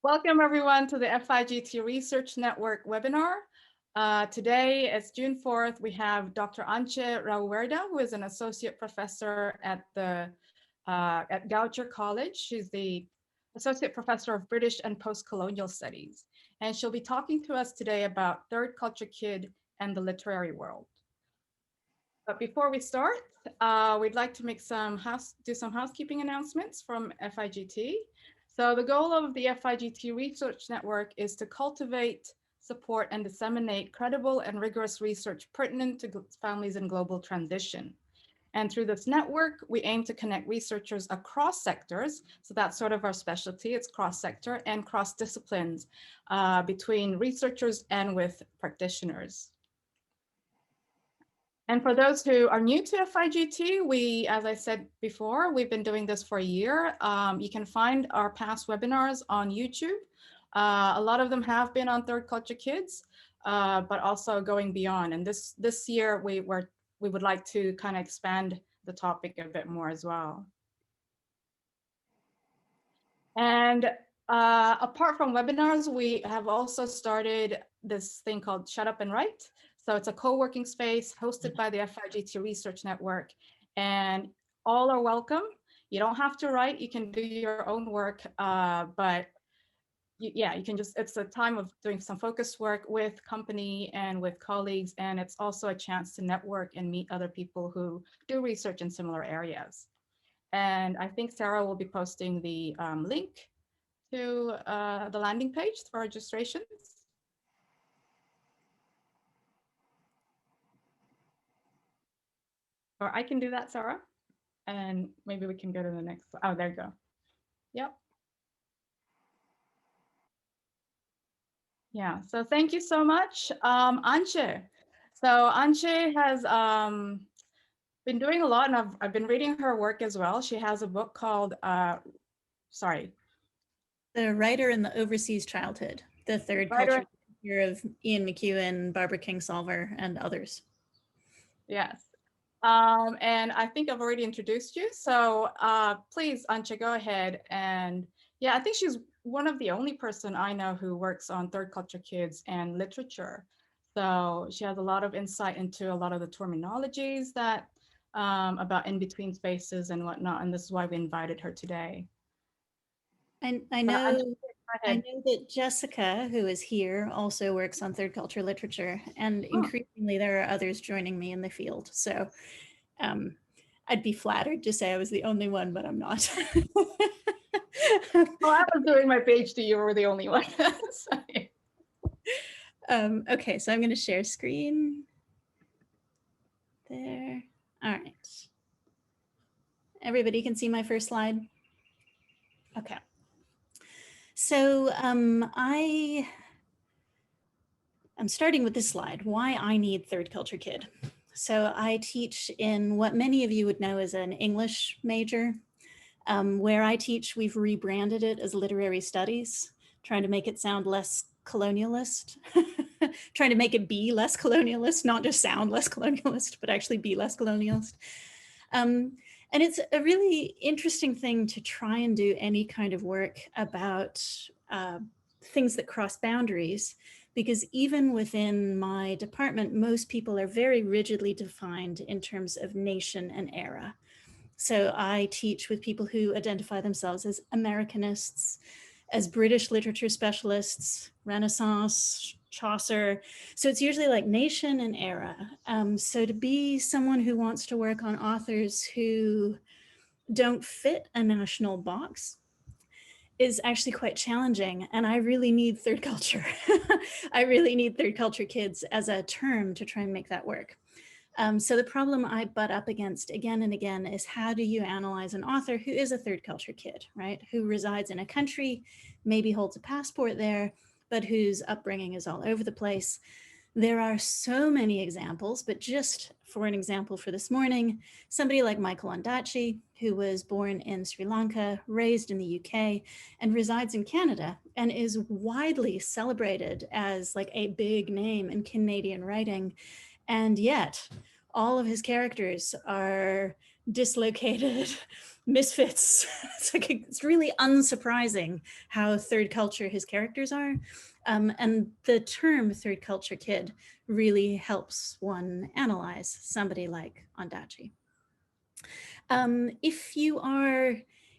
Welcome everyone to the FIGT Research Network webinar. Today, it's June 4th, we have Dr. Antje Rauwerda, who is an associate professor at Goucher College. She's the associate professor of British and Postcolonial Studies. And she'll be talking to us today about third culture kid and the literary world. But before we start, we'd like to make do some housekeeping announcements from FIGT. So the goal of the FIGT Research Network is to cultivate, support, and disseminate credible and rigorous research pertinent to families in global transition. And through this network, we aim to connect researchers across sectors. So that's sort of our specialty. It's cross-sector and cross-disciplines between researchers and with practitioners. And for those who are new to FIGT, as I said before, we've been doing this for a year. You can find our past webinars on YouTube. A lot of them have been on third culture kids, but also going beyond. And this year, we would like to kind of expand the topic a bit more as well. And apart from webinars, we have also started this thing called Shut Up and Write. So it's a co-working space hosted by the FIGT Research Network, and all are welcome. You don't have to write, you can do your own work, but yeah, you can it's a time of doing some focus work with company and with colleagues, and it's also a chance to network and meet other people who do research in similar areas. And I think Sarah will be posting the link to the landing page for registrations. Or I can do that, Sarah. And maybe we can go to the next. Oh, there you go. Yep. Yeah, so thank you so much, Antje. So Antje has been doing a lot, and I've been reading her work as well. She has a book called, The Writer in the Overseas Childhood, the third culture of McEwan, Barbara Kingsolver, and others. Yes. And I think I've already introduced you. So please, Antje, go ahead. And yeah, I think she's one of the only person I know who works on third culture kids and literature. So she has a lot of insight into a lot of the terminologies that about in-between spaces and whatnot. And this is why we invited her today. I know that Jessica, who is here, also works on third culture literature, and increasingly there are others joining me in the field. So I'd be flattered to say I was the only one, but I'm not. Well, I was doing my PhD, you were the only one. Okay, so I'm going to share screen. There. All right. Everybody can see my first slide? Okay. So I'm starting with this slide, why I need third culture kid. So I teach in what many of you would know as an English major. Where I teach, we've rebranded it as literary studies, trying to make it sound less colonialist, trying to make it be less colonialist, not just sound less colonialist, but actually be less colonialist. And it's a really interesting thing to try and do any kind of work about things that cross boundaries, because even within my department, most people are very rigidly defined in terms of nation and era. So I teach with people who identify themselves as Americanists, as British literature specialists, Renaissance, Chaucer. So it's usually like nation and era. So to be someone who wants to work on authors who don't fit a national box is actually quite challenging. And I really need third culture. I really need third culture kids as a term to try and make that work. So the problem I butt up against again and again is, how do you analyze an author who is a third culture kid, right? Who resides in a country, maybe holds a passport there, but whose upbringing is all over the place. There are so many examples, but just for an example for this morning, somebody like Michael Ondaatje, who was born in Sri Lanka, raised in the UK, and resides in Canada, and is widely celebrated as like a big name in Canadian writing. And yet all of his characters are dislocated misfits. It's really unsurprising how third culture his characters are. And the term third culture kid really helps one analyze somebody like Ondaatje. If you are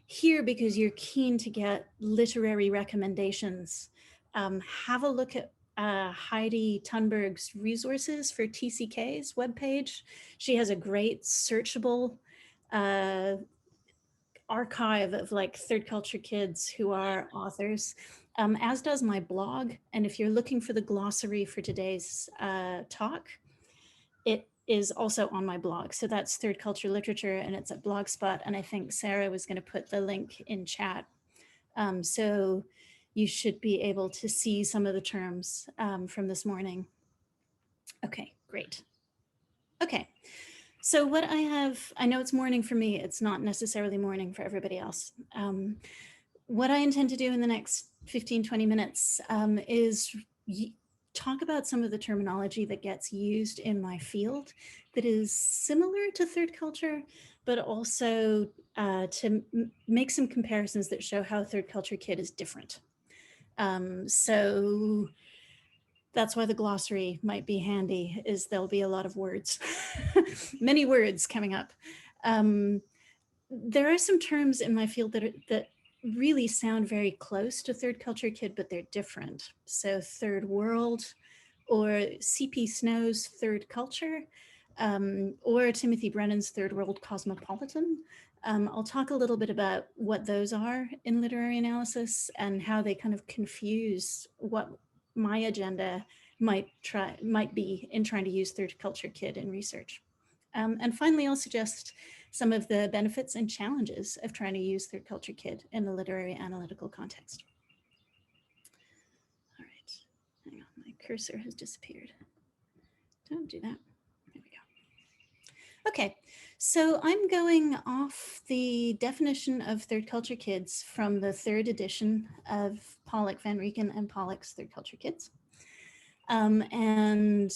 here because you're keen to get literary recommendations, have a look at Heidi Thunberg's resources for TCK's webpage. She has a great searchable archive of like third culture kids who are authors, as does my blog. And if you're looking for the glossary for today's talk, it is also on my blog. So that's Third Culture Literature, and it's at Blogspot. And I think Sarah was going to put the link in chat. So you should be able to see some of the terms from this morning. Okay, great. Okay, so what I have, I know it's morning for me, it's not necessarily morning for everybody else. What I intend to do in the next 15, 20 minutes is talk about some of the terminology that gets used in my field that is similar to third culture, but also to make some comparisons that show how third culture kid is different. So that's why the glossary might be handy, is there'll be a lot of words, many words coming up. There are some terms in my field that really sound very close to third culture kid, but they're different. So third world, or C.P. Snow's third culture, or Timothy Brennan's third world cosmopolitan. I'll talk a little bit about what those are in literary analysis and how they kind of confuse what my agenda might be in trying to use third culture kid in research. And finally, I'll suggest some of the benefits and challenges of trying to use third culture kid in a literary analytical context. All right, hang on, my cursor has disappeared. Don't do that. There we go. Okay, so I'm going off the definition of third culture kids from the third edition of Pollock, Van Rieken, and Pollock's Third Culture Kids. And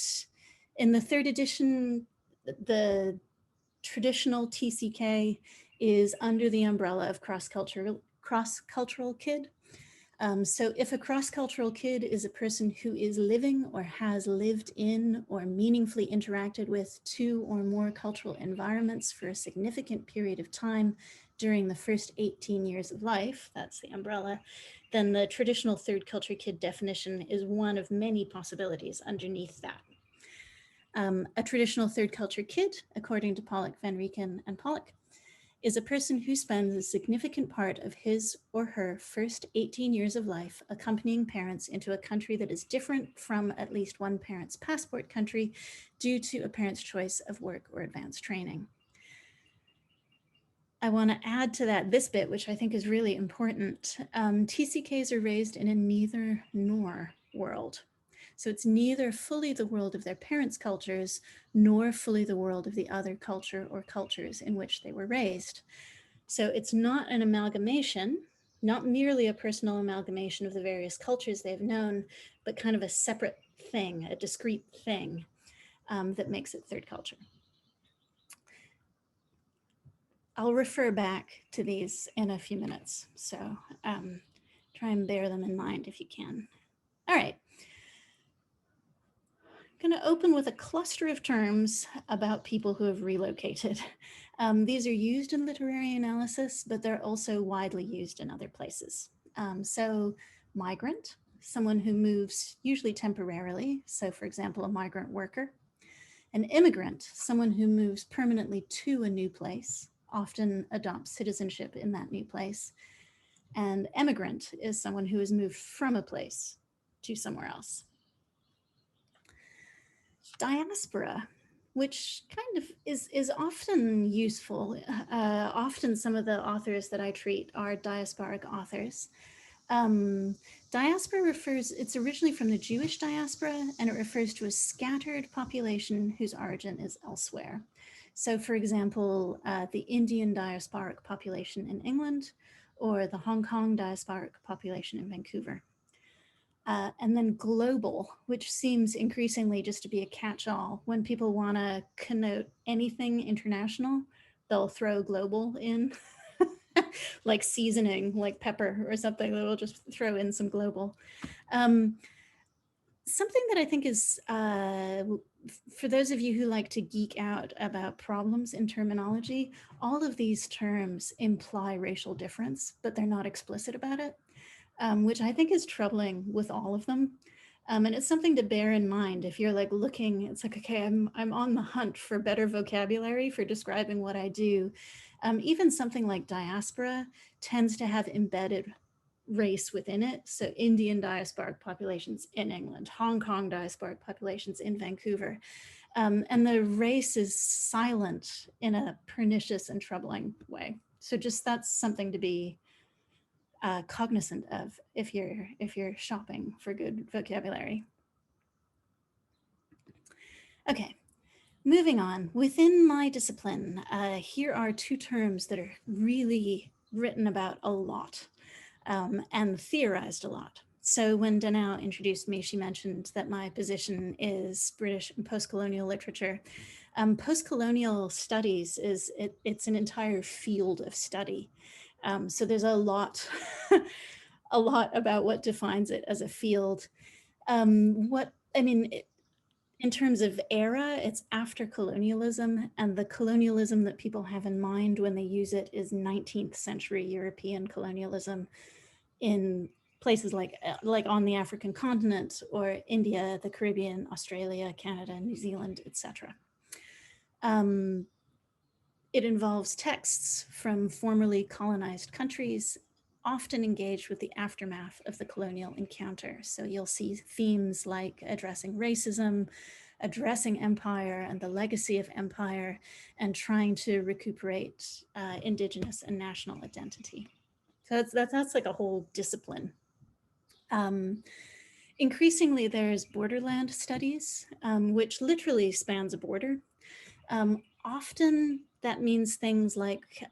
in the third edition, the traditional TCK is under the umbrella of cross-cultural kid. So if a cross-cultural kid is a person who is living or has lived in or meaningfully interacted with two or more cultural environments for a significant period of time during the first 18 years of life, that's the umbrella, then the traditional third culture kid definition is one of many possibilities underneath that. A traditional third culture kid, according to Pollock, Van Rieken, and Pollock, is a person who spends a significant part of his or her first 18 years of life accompanying parents into a country that is different from at least one parent's passport country due to a parent's choice of work or advanced training. I want to add to that this bit, which I think is really important. TCKs are raised in a neither nor world. So it's neither fully the world of their parents' cultures, nor fully the world of the other culture or cultures in which they were raised. So it's not an amalgamation, not merely a personal amalgamation of the various cultures they've known, but kind of a separate thing, a discrete thing that makes it third culture. I'll refer back to these in a few minutes, so try and bear them in mind if you can. All right. I'm going to open with a cluster of terms about people who have relocated. These are used in literary analysis, but they're also widely used in other places. So migrant, someone who moves usually temporarily. So for example, a migrant worker. An immigrant, someone who moves permanently to a new place, often adopts citizenship in that new place. And emigrant is someone who has moved from a place to somewhere else. Diaspora, which kind of is often useful. Often some of the authors that I treat are diasporic authors. Diaspora it's originally from the Jewish diaspora, and it refers to a scattered population whose origin is elsewhere. So for example, the Indian diasporic population in England, or the Hong Kong diasporic population in Vancouver. And then global, which seems increasingly just to be a catch-all when people want to connote anything international, they'll throw global in, like seasoning, like pepper or something. They'll just throw in some global. Something that I think is, for those of you who like to geek out about problems in terminology, all of these terms imply racial difference, but they're not explicit about it, which I think is troubling with all of them. And it's something to bear in mind if you're like looking, it's like, okay, I'm on the hunt for better vocabulary for describing what I do. Even something like diaspora tends to have embedded race within it. So Indian diasporic populations in England, Hong Kong diasporic populations in Vancouver. And the race is silent in a pernicious and troubling way. So just that's something to be cognizant of if you're shopping for good vocabulary. Okay, moving on. Within my discipline, here are two terms that are really written about a lot. And theorized a lot. So when Danao introduced me, she mentioned that my position is British and post-colonial literature. Post-colonial studies it's an entire field of study. So there's a lot, a lot about what defines it as a field. In terms of era, it's after colonialism, and the colonialism that people have in mind when they use it is 19th century European colonialism in places like on the African continent or India, the Caribbean, Australia, Canada, New Zealand, etc. It involves texts from formerly colonized countries, often engaged with the aftermath of the colonial encounter. So you'll see themes like addressing racism, addressing empire and the legacy of empire, and trying to recuperate indigenous and national identity. So that's like a whole discipline. Increasingly, there's borderland studies, which literally spans a border. Often that means things like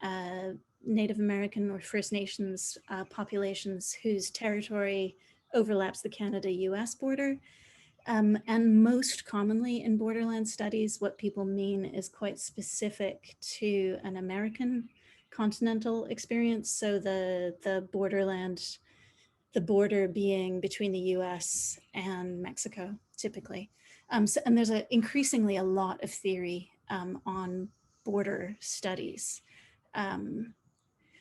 Native American or First Nations populations whose territory overlaps the Canada-US border. And most commonly in borderland studies, what people mean is quite specific to an American continental experience. So the borderland, the border being between the US and Mexico, typically. And there's increasingly a lot of theory on border studies,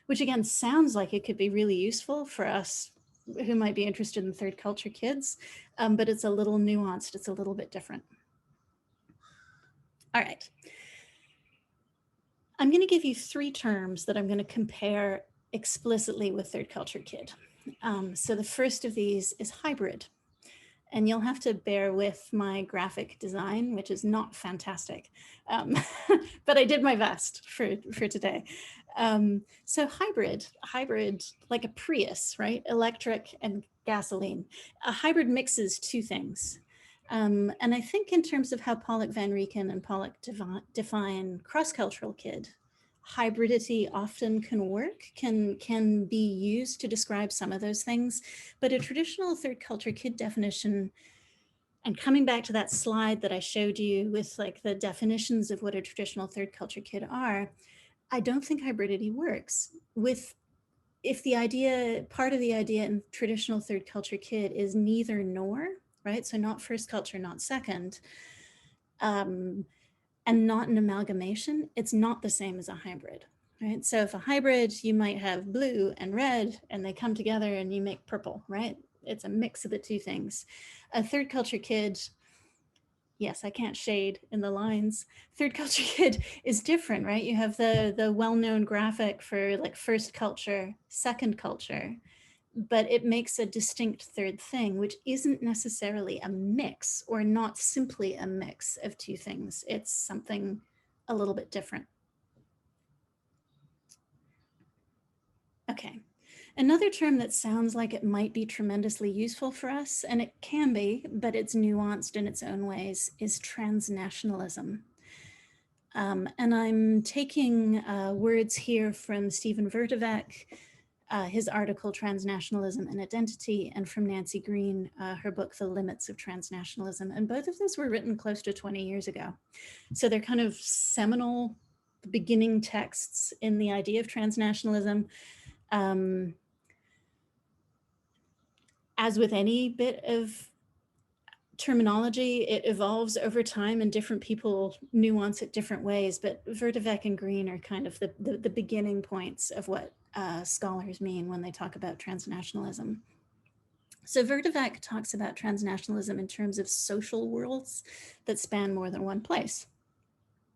which again sounds like it could be really useful for us who might be interested in third culture kids, but it's a little nuanced, it's a little bit different. All right. I'm going to give you three terms that I'm going to compare explicitly with third culture kid. So the first of these is hybrid. And you'll have to bear with my graphic design, which is not fantastic, but I did my best for today. So hybrid, like a Prius, right? Electric and gasoline. A hybrid mixes two things. And I think in terms of how Pollock Van Rieken and Pollock define cross-cultural kid, hybridity often can work, can be used to describe some of those things, but a traditional third culture kid definition, and coming back to that slide that I showed you with like the definitions of what a traditional third culture kid are, I don't think hybridity works. If the idea, part of the idea in traditional third culture kid is neither nor, right? So not first culture, not second, and not an amalgamation, it's not the same as a hybrid, right? So if a hybrid, you might have blue and red and they come together and you make purple, right? It's a mix of the two things. A third culture kid, yes, I can't shade in the lines. Third culture kid is different, right? You have the well-known graphic for like first culture, second culture, but it makes a distinct third thing, which isn't necessarily a mix or not simply a mix of two things. It's something a little bit different. Okay, another term that sounds like it might be tremendously useful for us, and it can be, but it's nuanced in its own ways, is transnationalism. And I'm taking words here from Stephen Vertevec, his article, Transnationalism and Identity, and from Nancy Green, her book, The Limits of Transnationalism. And both of those were written close to 20 years ago. So they're kind of seminal beginning texts in the idea of transnationalism. As with any bit of terminology, it evolves over time and different people nuance it different ways, but Vertevec and Green are kind of the beginning points of what scholars mean when they talk about transnationalism. So Vertevec talks about transnationalism in terms of social worlds that span more than one place.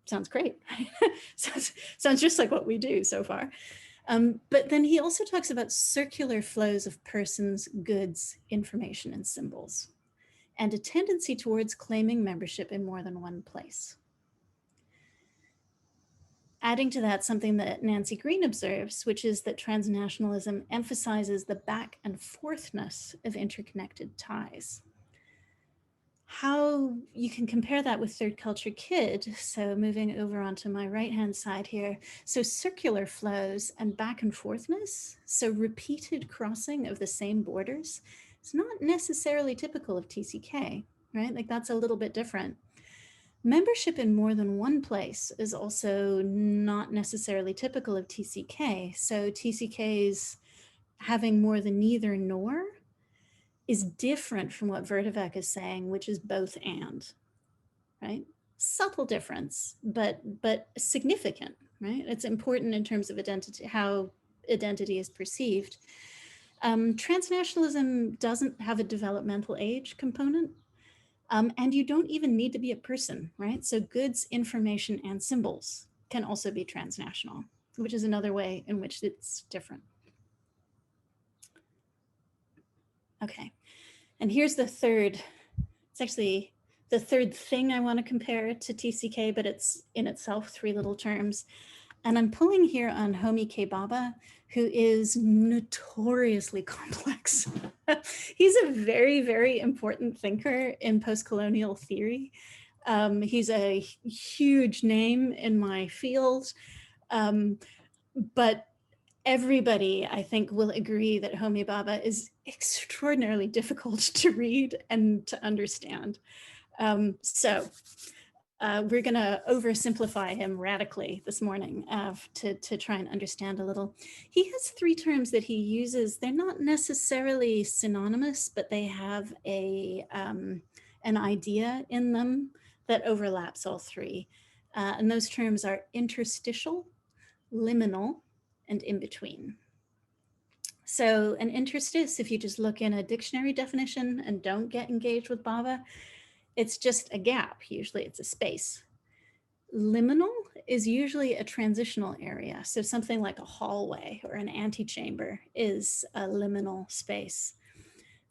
Sounds great. sounds just like what we do so far. But then he also talks about circular flows of persons, goods, information, and symbols, and a tendency towards claiming membership in more than one place. Adding to that something that Nancy Green observes, which is that transnationalism emphasizes the back and forthness of interconnected ties. How you can compare that with Third Culture Kid, so moving over onto my right-hand side here, so circular flows and back and forthness, so repeated crossing of the same borders, it's not necessarily typical of TCK, right? Like that's a little bit different. Membership in more than one place is also not necessarily typical of TCK. So TCK's having more than neither nor is different from what Vertevec is saying, which is both and, right? Subtle difference, but significant, right? It's important in terms of identity, how identity is perceived. Transnationalism doesn't have a developmental age component. And you don't even need to be a person, right? So goods, information, and symbols can also be transnational, which is another way in which it's different. Okay, and here's the third, it's actually the third thing I want to compare to TCK, but it's in itself 3 little terms. And I'm pulling here on Homi K. Bhabha, who is notoriously complex. He's a very, very important thinker in postcolonial theory. He's a huge name in my field, but everybody, I think, will agree that Homi Bhabha is extraordinarily difficult to read and to understand. We're going to oversimplify him radically this morning to try and understand a little. He has 3 terms that he uses. They're not necessarily synonymous, but they have an idea in them that overlaps all 3. And those terms are interstitial, liminal, and in between. So an interstice, if you just look in a dictionary definition and don't get engaged with Bhabha, it's just a gap. Usually it's a space. Liminal is usually a transitional area. So something like a hallway or an antechamber is a liminal space.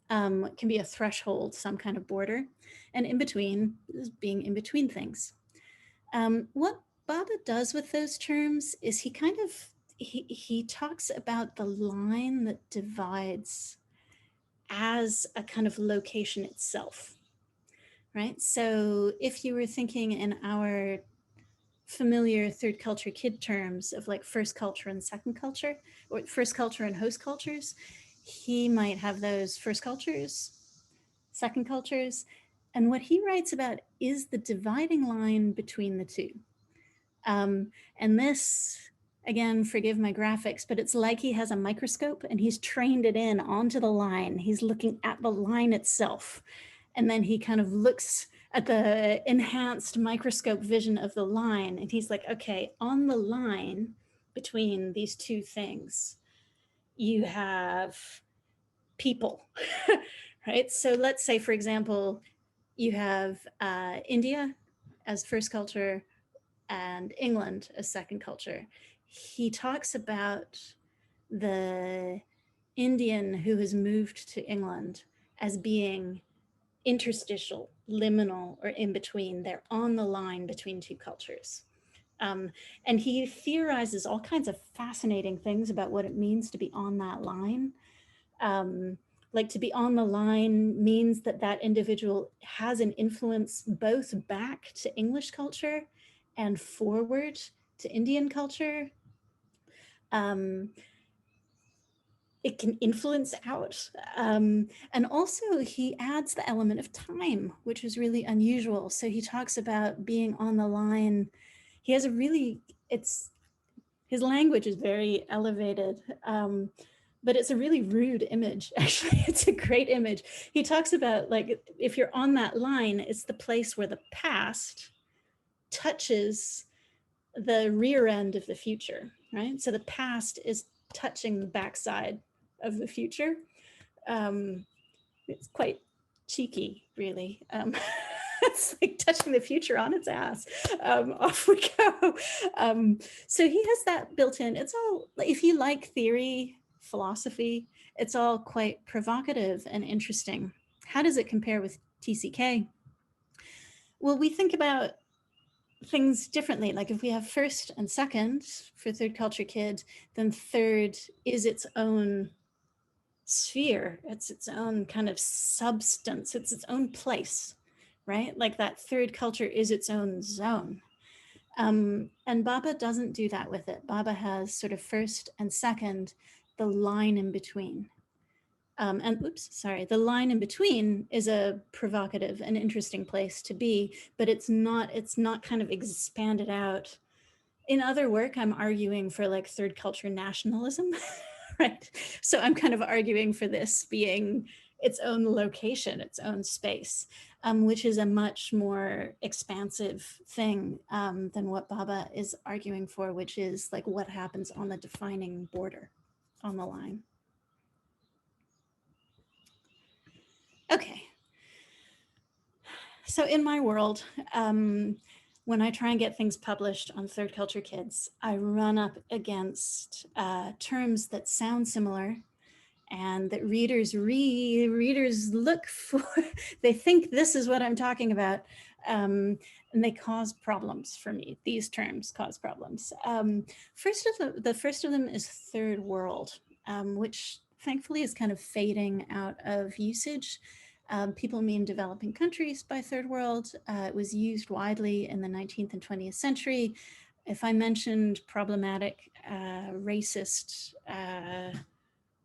It can be a threshold, some kind of border. And in between is being in between things. What Bhabha does with those terms is he talks about the line that divides as a kind of location itself. Right? So if you were thinking in our familiar Third Culture Kid terms of like first culture and second culture, or first culture and host cultures, he might have those first cultures, second cultures, and what he writes about is the dividing line between the two. And this, again, forgive my graphics, but it's like he has a microscope and he's trained it in onto the line. He's looking at the line itself. And then he kind of looks at the enhanced microscope vision of the line. And he's like, okay, on the line between these 2 things, you have people, right? So let's say, for example, you have India as first culture and England as second culture. He talks about the Indian who has moved to England as being interstitial, liminal, or in between. They're on the line between 2 cultures. And he theorizes all kinds of fascinating things about what it means to be on that line. Like to be on the line means that that individual has an influence both back to English culture and forward to Indian culture. It can influence out. And also he adds the element of time, which is really unusual. So he talks about being on the line. He has a really his language is very elevated, but it's a really rude image, actually. It's a great image. He talks about, like, if you're on that line, it's the place where the past touches the rear end of the future, right? So the past is touching the backside of the future. It's quite cheeky, really. It's like touching the future on its ass. Off we go. So he has that built in. It's all, if you like theory, philosophy, it's all quite provocative and interesting. How does it compare with TCK? Well, we think about things differently. Like if we have first and second for third culture kid, then third is its own sphere. It's its own kind of substance. It's its own place, right? Like that third culture is its own zone. And Baba doesn't do that with it. Baba has sort of first and second, the line in between. The line in between is a provocative and interesting place to be, but it's not kind of expanded out. In other work, I'm arguing for like third culture nationalism, right? So I'm kind of arguing for this being its own location, its own space, which is a much more expansive thing than what Baba is arguing for, which is like what happens on the defining border, on the line. Okay. So in my world, when I try and get things published on third culture kids, I run up against terms that sound similar and that readers look for. They think this is what I'm talking about, and they cause problems for me. These terms cause problems. The first of them is third world, which thankfully is kind of fading out of usage. People mean developing countries by third world. It was used widely in the 19th and 20th century. If I mentioned problematic, racist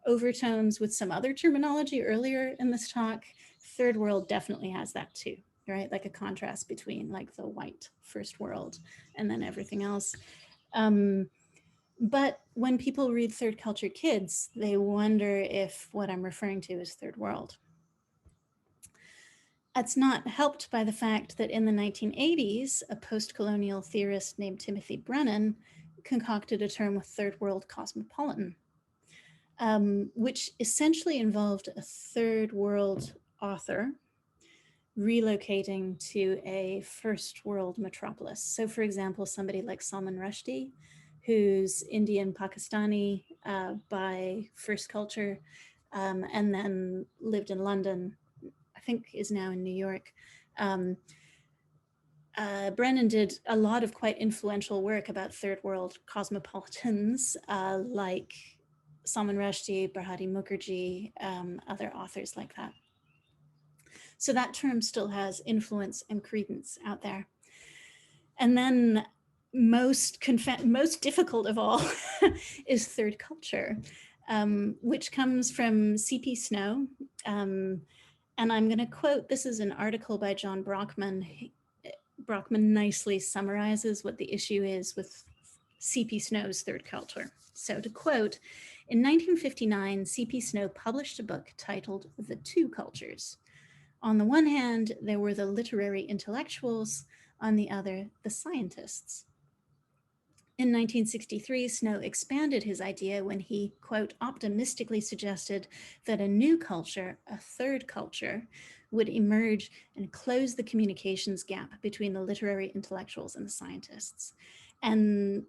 overtones with some other terminology earlier in this talk, third world definitely has that too, right? Like a contrast between like the white first world and then everything else. But when people read third culture kids, they wonder if what I'm referring to is third world. That's not helped by the fact that in the 1980s, a post-colonial theorist named Timothy Brennan concocted a term, third world cosmopolitan, which essentially involved a third world author relocating to a first world metropolis. So for example, somebody like Salman Rushdie, who's Indian Pakistani by first culture, and then lived in London, I think is now in New York. Brennan did a lot of quite influential work about third world cosmopolitans like Salman Rushdie, Bharati Mukherjee, other authors like that. So that term still has influence and credence out there. And then most difficult of all is third culture, which comes from C.P. Snow. And I'm going to quote, this is an article by John Brockman. Brockman nicely summarizes what the issue is with C.P. Snow's third culture. So to quote, in 1959, C.P. Snow published a book titled The Two Cultures. On the one hand, there were the literary intellectuals, on the other, the scientists. In 1963, Snow expanded his idea when he, quote, optimistically suggested that a new culture, a third culture, would emerge and close the communications gap between the literary intellectuals and the scientists. And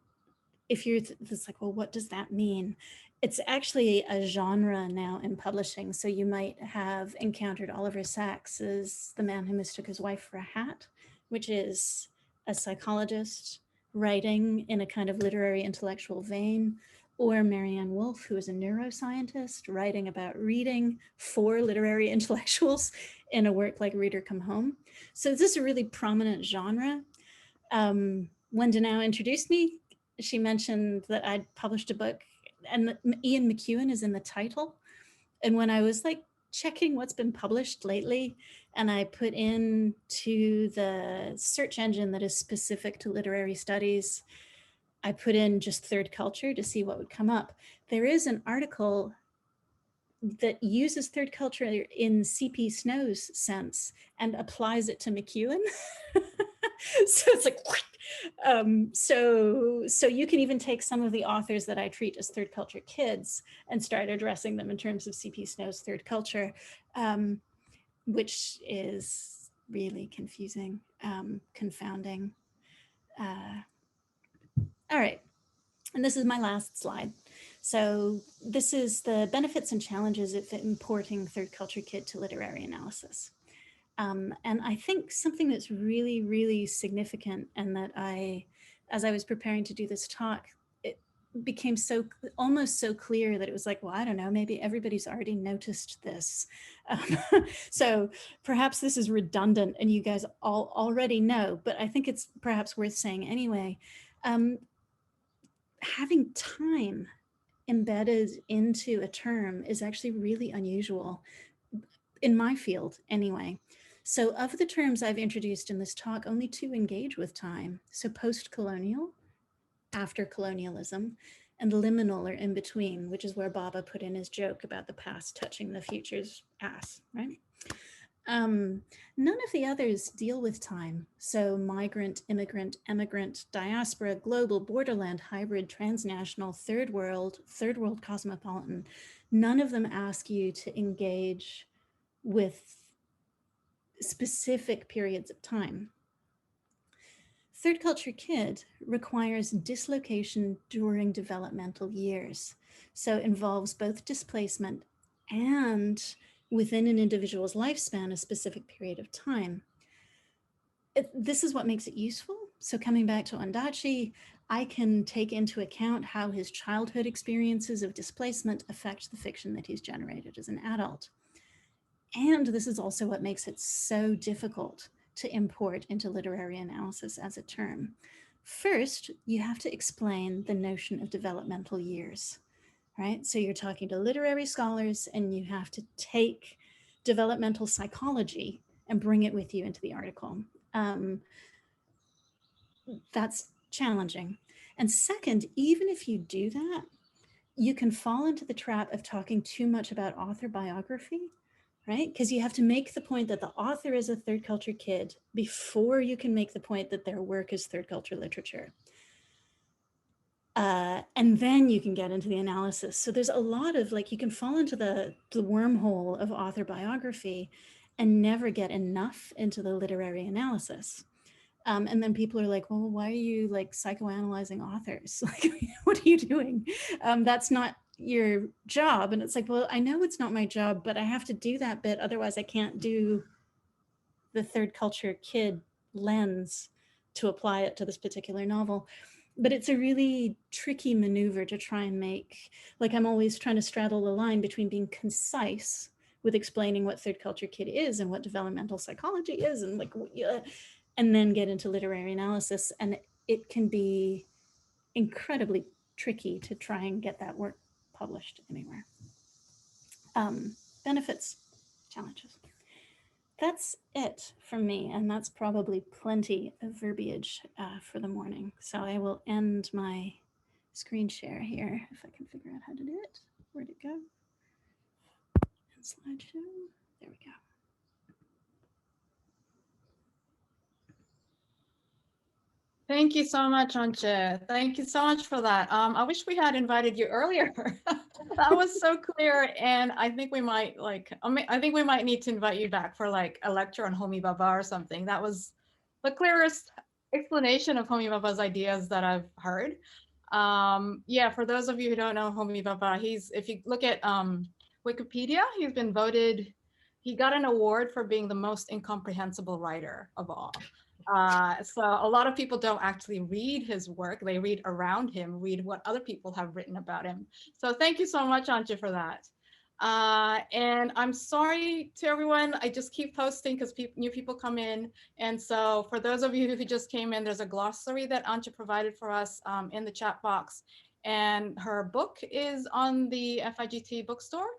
if you're it's like, well, what does that mean? It's actually a genre now in publishing. So you might have encountered Oliver Sacks's The Man Who Mistook His Wife for a Hat, which is a psychologist writing in a kind of literary intellectual vein, or Marianne Wolfe, who is a neuroscientist writing about reading for literary intellectuals in a work like Reader Come Home. So this is a really prominent genre. When Danao introduced me, she mentioned that I'd published a book, and Ian McEwan is in the title. And when I was like checking what's been published lately, and I put into the search engine that is specific to literary studies, I put in just third culture to see what would come up. There is an article that uses third culture in C.P. Snow's sense and applies it to McEwan. So it's like, so you can even take some of the authors that I treat as third culture kids and start addressing them in terms of C.P. Snow's third culture, which is really confusing, confounding. All right, and this is my last slide. So this is the benefits and challenges of importing third culture kid to literary analysis. And I think something that's really, really significant, and that as I was preparing to do this talk, it became almost so clear that it was like, well, I don't know, maybe everybody's already noticed this. So perhaps this is redundant and you guys all already know, but I think it's perhaps worth saying anyway. Having time embedded into a term is actually really unusual in my field anyway. So of the terms I've introduced in this talk, only 2 engage with time. So post-colonial, after colonialism, and liminal or in between, which is where Baba put in his joke about the past touching the future's ass, right? None of the others deal with time. So migrant, immigrant, emigrant, diaspora, global, borderland, hybrid, transnational, third world cosmopolitan, none of them ask you to engage with specific periods of time. Third culture kid requires dislocation during developmental years. So it involves both displacement and within an individual's lifespan, a specific period of time. This is what makes it useful. So coming back to Ondaatje, I can take into account how his childhood experiences of displacement affect the fiction that he's generated as an adult. And this is also what makes it so difficult to import into literary analysis as a term. First, you have to explain the notion of developmental years, right? So you're talking to literary scholars and you have to take developmental psychology and bring it with you into the article. That's challenging. And second, even if you do that, you can fall into the trap of talking too much about author biography, right? Because you have to make the point that the author is a third culture kid before you can make the point that their work is third culture literature. And then you can get into the analysis. So there's a lot of you can fall into the wormhole of author biography and never get enough into the literary analysis. And then people are like, well, why are you psychoanalyzing authors? What are you doing? That's not your job. And it's like, well, I know it's not my job, but I have to do that bit. Otherwise I can't do the third culture kid lens to apply it to this particular novel. But it's a really tricky maneuver to try and make, I'm always trying to straddle the line between being concise with explaining what third culture kid is and what developmental psychology is and then get into literary analysis. And it can be incredibly tricky to try and get that work published anywhere. Benefits, challenges. That's it from me, and that's probably plenty of verbiage for the morning. So I will end my screen share here if I can figure out how to do it. Where'd it go? And slideshow. There we go. Thank you so much, Antje. Thank you so much for that. I wish we had invited you earlier. That was so clear, and I think we might I think we might need to invite you back for a lecture on Homi Bhabha or something. That was the clearest explanation of Homi Bhabha's ideas that I've heard. Yeah, for those of you who don't know Homi Bhabha, if you look at Wikipedia, he's been voted. He got an award for being the most incomprehensible writer of all. So a lot of people don't actually read his work. They read around him, read what other people have written about him. So thank you so much, Antje, for that. And I'm sorry to everyone. I just keep posting because new people come in. And so for those of you who just came in, there's a glossary that Antje provided for us in the chat box. And her book is on the FIGT bookstore.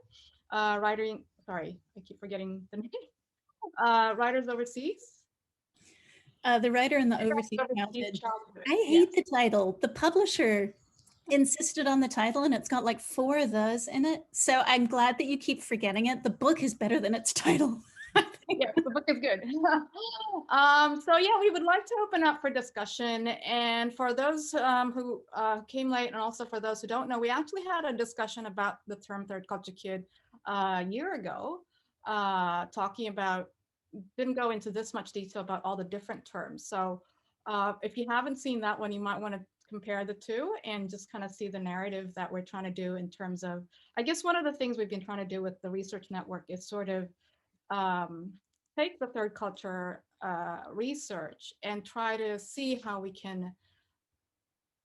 Sorry, I keep forgetting the name. Writers Overseas. The writer in the Overseas Childhood. I hate the title. The publisher insisted on the title and it's got like 4 of those in it. So I'm glad that you keep forgetting it. The book is better than its title. Yeah, the book is good. So yeah, we would like to open up for discussion. And for those who came late, and also for those who don't know, we actually had a discussion about the term third culture kid a year ago, talking about, didn't go into this much detail about all the different terms. So if you haven't seen that one, you might want to compare the two and just kind of see the narrative that we're trying to do in terms of, I guess one of the things we've been trying to do with the research network is sort of take the third culture research and try to see how we can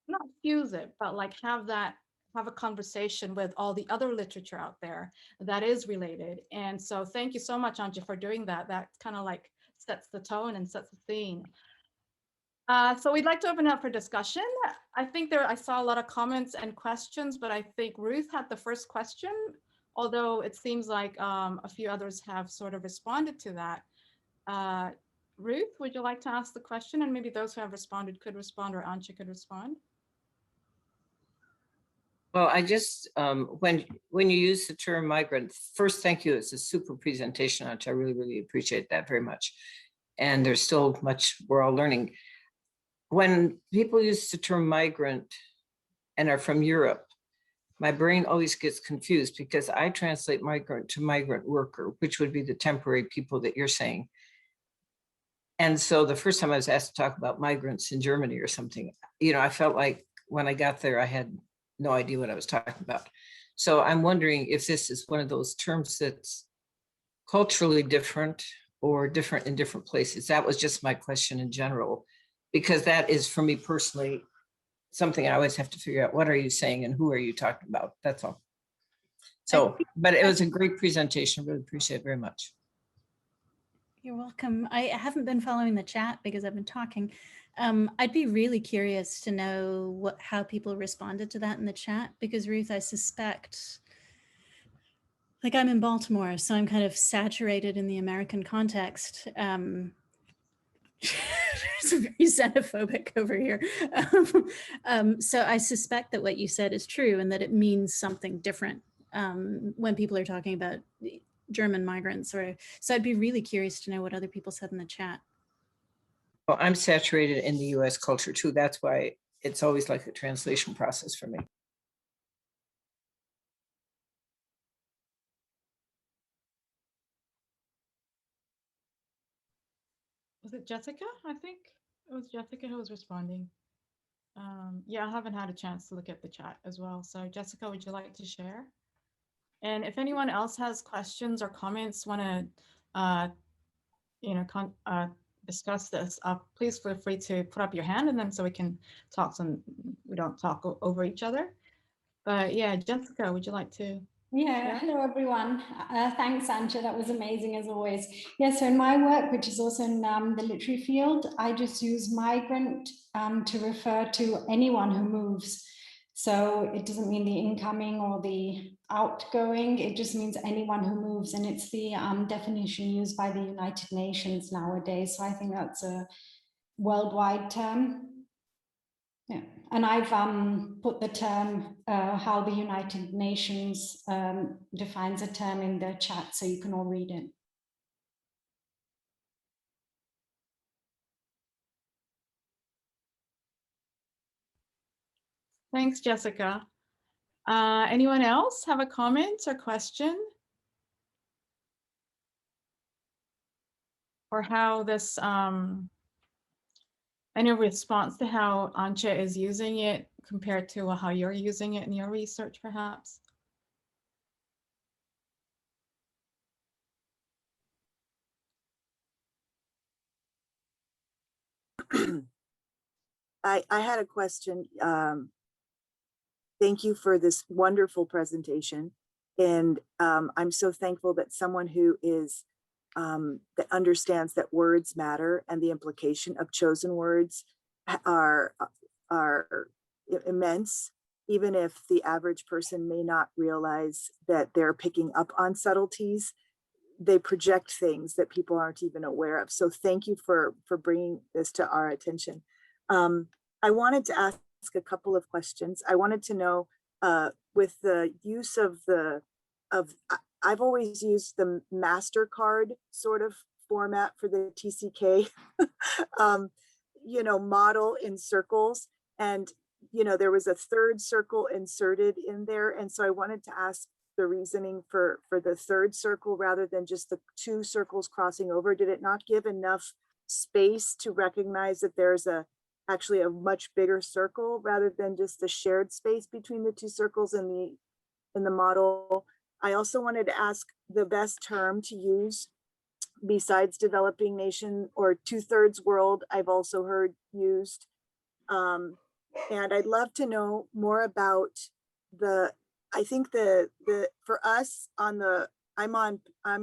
not fuse it, but like have a conversation with all the other literature out there that is related. And so thank you so much, Antje, for doing that. That kind of like sets the tone and sets the theme. So we'd like to open up for discussion. I think I saw a lot of comments and questions, but I think Ruth had the first question, although it seems like a few others have sort of responded to that. Ruth, would you like to ask the question? And maybe those who have responded could respond, or Antje could respond. Well, I just, when you use the term migrant, first, thank you. It's a super presentation, Antje. I really, really appreciate that very much. And there's still much we're all learning. When people use the term migrant and are from Europe, my brain always gets confused because I translate migrant to migrant worker, which would be the temporary people that you're saying. And so the first time I was asked to talk about migrants in Germany or something, you know, I felt like when I got there, I had no idea what I was talking about. So I'm wondering if this is one of those terms that's culturally different or different in different places. That was just my question in general, because that is, for me personally, something I always have to figure out. What are you saying and who are you talking about? That's all. So, but it was a great presentation. Really appreciate it very much. You're welcome. I haven't been following the chat because I've been talking. I'd be really curious to know how people responded to that in the chat, because Ruth, I suspect, like I'm in Baltimore, so I'm kind of saturated in the American context. It's very xenophobic over here. So I suspect that what you said is true and that it means something different when people are talking about German migrants. So I'd be really curious to know what other people said in the chat. Well, I'm saturated in the US culture too. That's why it's always like a translation process for me. Was it Jessica? I think it was Jessica who was responding. Yeah, I haven't had a chance to look at the chat as well. So Jessica, would you like to share? And if anyone else has questions or comments, want to, discuss this, please feel free to put up your hand, and then so we can talk, so we don't talk over each other. But yeah, Jessica, would you like to? Yeah, hello everyone. Thanks, Antje. That was amazing as always. Yeah, so in my work, which is also in the literary field, I just use migrant to refer to anyone who moves. So it doesn't mean the incoming or the outgoing, it just means anyone who moves. And it's the definition used by the United Nations nowadays. So I think that's a worldwide term. Yeah, and I've put the term, how the United Nations defines a term in the chat, so you can all read it. Thanks, Jessica. Anyone else have a comment or question? Or how this, any response to how Antje is using it compared to how you're using it in your research, perhaps? I had a question. Thank you for this wonderful presentation. And I'm so thankful that someone who is, that understands that words matter and the implication of chosen words are immense, even if the average person may not realize that they're picking up on subtleties. they project things that people aren't even aware of. So thank you for bringing this to our attention. I wanted to ask a couple of questions. I wanted to know, with the use of I've always used the MasterCard sort of format for the TCK, you know, model in circles. And, you know, there was a third circle inserted in there. And so I wanted to ask the reasoning for the third circle rather than just the two circles crossing over. Did it not give enough space to recognize that there's actually a much bigger circle rather than just the shared space between the two circles in the model? I also wanted to ask the best term to use besides developing nation or 2/3 world. I've also heard used. And I'd love to know more about I think for us I'm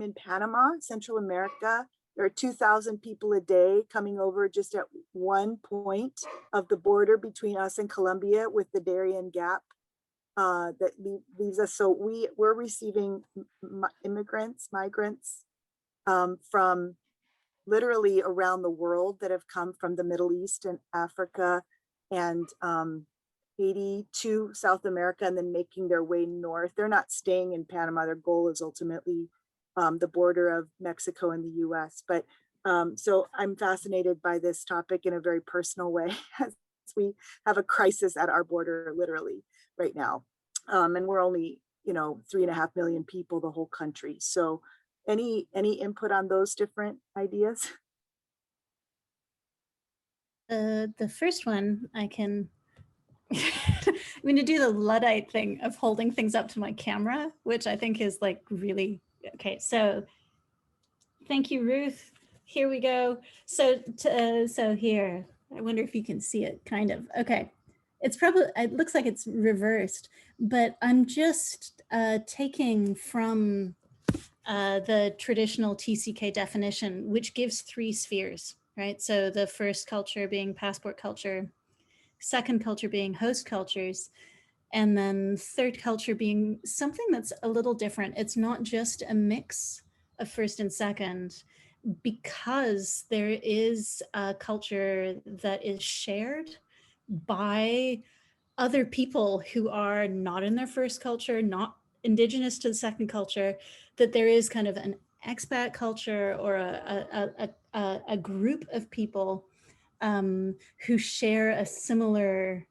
in Panama, Central America. There are 2,000 people a day coming over just at one point of the border between us and Colombia with the Darien Gap that leaves us. So we're receiving migrants from literally around the world that have come from the Middle East and Africa and Haiti to South America and then making their way north. They're not staying in Panama. Their goal is ultimately the border of Mexico and the US. But so I'm fascinated by this topic in a very personal way as we have a crisis at our border literally right now. And we're only, you know, 3.5 million people, the whole country. So any input on those different ideas? The first one I can, I'm going to do the Luddite thing of holding things up to my camera, which I think is like really, okay. So thank you, Ruth. Here we go. So here, I wonder if you can see it kind of. Okay. It's probably, it looks like it's reversed, but I'm just taking from the traditional TCK definition, which gives 3 spheres, right? So the first culture being passport culture, second culture being host cultures, and then third culture being something that's a little different. It's not just a mix of first and second, because there is a culture that is shared by other people who are not in their first culture, not indigenous to the second culture, that there is kind of an expat culture or a group of people who share a similar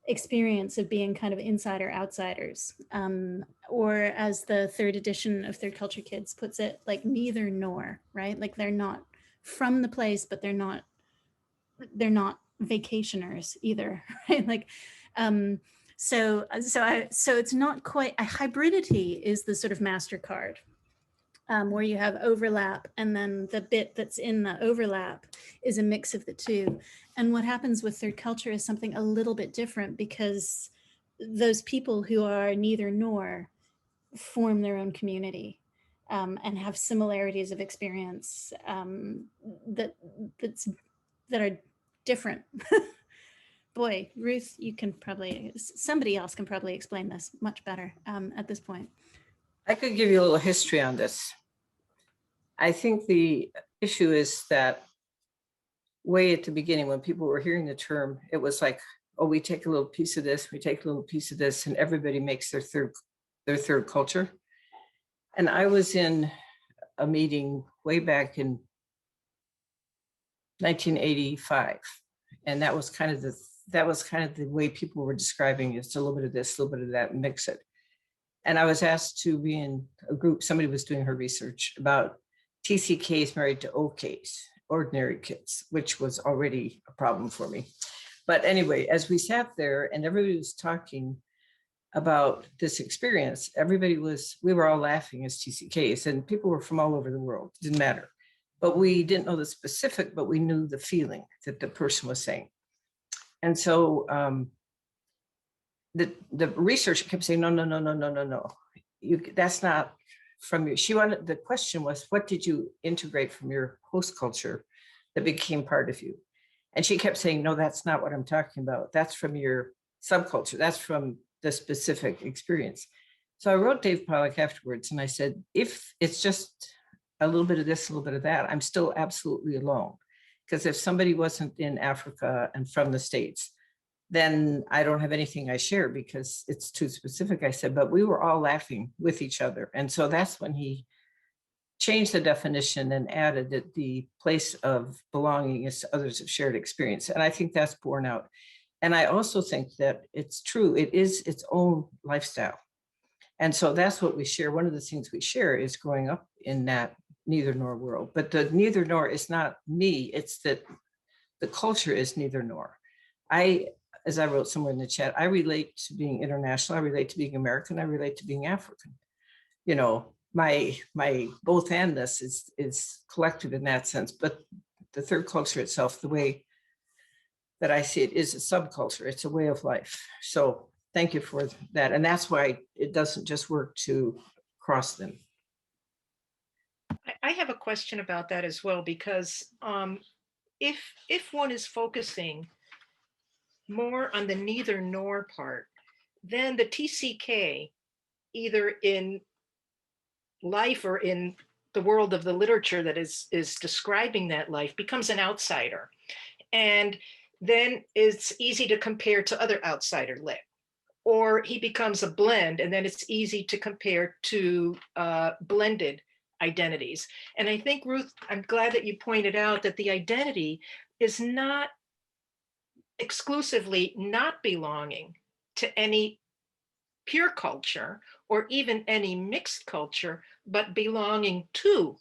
experience of being kind of insider outsiders, or as the 3rd edition of Third Culture Kids puts it, like neither nor, right? Like they're not from the place, but they're not vacationers either, right? Like, so it's not quite a hybridity is the sort of MasterCard, where you have overlap and then the bit that's in the overlap is a mix of the two. And what happens with third culture is something a little bit different, because those people who are neither nor form their own community and have similarities of experience that are different. Boy, Ruth, you can probably, somebody else can probably explain this much better at this point. I could give you a little history on this. I think the issue is that way at the beginning, when people were hearing the term, it was like, oh, we take a little piece of this, we take a little piece of this, and everybody makes their third culture. And I was in a meeting way back in 1985, and that was kind of the way people were describing it. It's a little bit of this, a little bit of that, mix it. And I was asked to be in a group, somebody was doing her research about TCKs married to OKs, ordinary kids, which was already a problem for me. But anyway, as we sat there and everybody was talking about this experience, we were all laughing as TCKs, and people were from all over the world, it didn't matter. But we didn't know the specific, but we knew the feeling that the person was saying. And so the researcher kept saying, no. That's not from you. The question was, what did you integrate from your host culture that became part of you? And she kept saying, no, that's not what I'm talking about. That's from your subculture. That's from the specific experience. So I wrote Dave Pollack afterwards and I said, if it's just a little bit of this, a little bit of that, I'm still absolutely alone. Because if somebody wasn't in Africa and from the States, then I don't have anything I share because it's too specific, I said, but we were all laughing with each other. And so that's when he changed the definition and added that the place of belonging is to others of shared experience. And I think that's borne out. And I also think that it's true, it is its own lifestyle. And so that's what we share. One of the things we share is growing up in that neither nor world. But the neither nor is not me, it's that the culture is neither nor. As I wrote somewhere in the chat, I relate to being international, I relate to being American, I relate to being African. You know, my both andness is collective in that sense, but the third culture itself, the way that I see it, is a subculture. It's a way of life. So thank you for that. And that's why it doesn't just work to cross them. I have a question about that as well, because if one is focusing more on the neither nor part, then the TCK, either in life or in the world of the literature that is describing that life, becomes an outsider. And then it's easy to compare to other outsider lit. Or he becomes a blend, and then it's easy to compare to blended identities. And I think, Ruth, I'm glad that you pointed out that the identity is not exclusively not belonging to any pure culture or even any mixed culture, but belonging to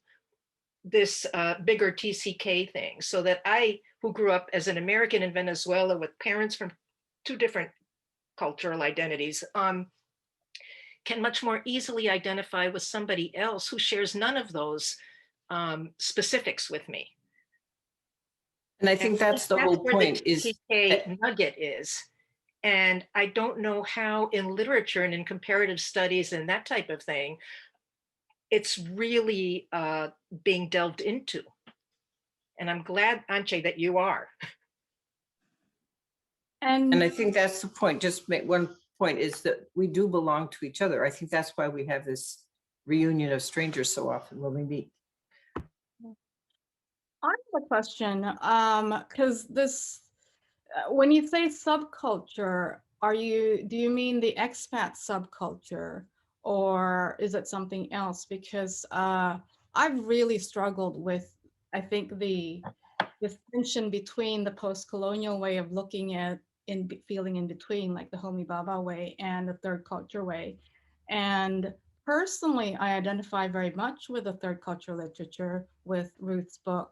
this bigger TCK thing. So that I, who grew up as an American in Venezuela with parents from two different cultural identities, can much more easily identify with somebody else who shares none of those specifics with me. And I think that's the whole point, the is TCK nugget is. And I don't know how in literature and in comparative studies and that type of thing, it's really being delved into. And I'm glad, Antje, that you are. And I think that's the point. Just make one point, is that we do belong to each other. I think that's why we have this reunion of strangers so often when we meet. I have a question, because this, when you say subculture, do you mean the expat subculture, or is it something else? Because I've really struggled with, I think, the distinction between the post-colonial way of looking at feeling in between, like the Homi Bhabha way and the third culture way. And personally, I identify very much with the third culture literature, with Ruth's book,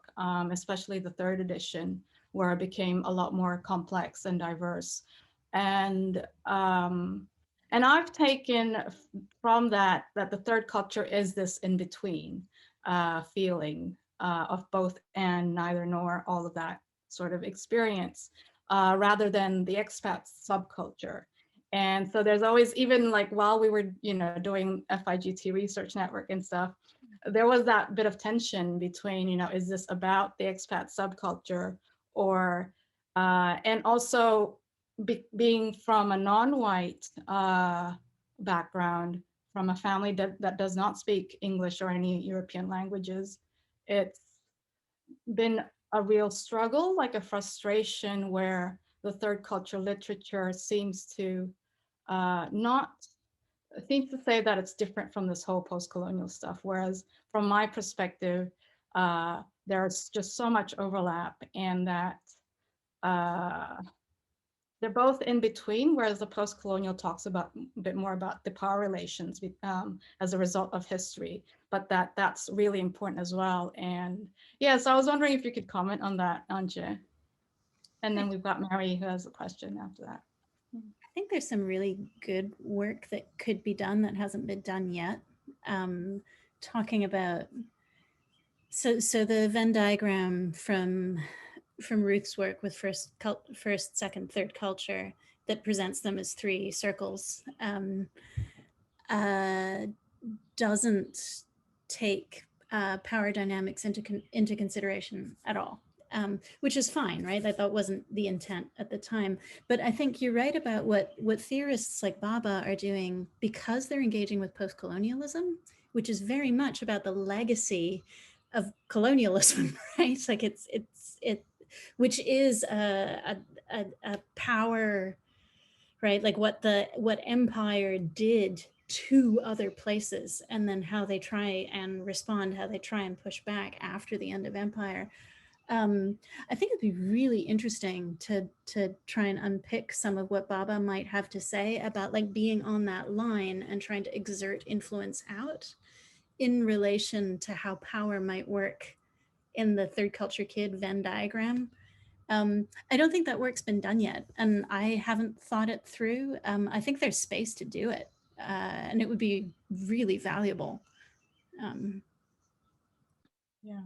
especially the third edition, where it became a lot more complex and diverse. And I've taken from that the third culture is this in-between feeling of both and, neither nor, all of that sort of experience, rather than the expat subculture. And so there's always, even like while we were, doing FIGT Research Network and stuff, there was that bit of tension between, is this about the expat subculture, or, and also being from a non-white background, from a family that does not speak English or any European languages, it's been a real struggle, like a frustration, where the third culture literature seems to say that it's different from this whole post-colonial stuff. Whereas from my perspective, there's just so much overlap, and that they're both in between, whereas the post-colonial talks about a bit more about the power relations as a result of history, but that's really important as well. And yeah, so I was wondering if you could comment on that, Antje. And then we've got Mary who has a question after that. I think there's some really good work that could be done that hasn't been done yet. Talking about, so the Venn diagram from Ruth's work with first, second, third culture, that presents them as three circles, doesn't take power dynamics into consideration at all, which is fine, right? That wasn't the intent at the time. But I think you're right about what theorists like Bhabha are doing, because they're engaging with post-colonialism, which is very much about the legacy of colonialism, right? It's like which is a power, right? Like what empire did to other places, and then how they try and respond, how they try and push back after the end of empire. I think it'd be really interesting to try and unpick some of what Baba might have to say about like being on that line and trying to exert influence out in relation to how power might work in the third culture kid Venn diagram. I don't think that work's been done yet, and I haven't thought it through. I think there's space to do it, and it would be really valuable. Yeah.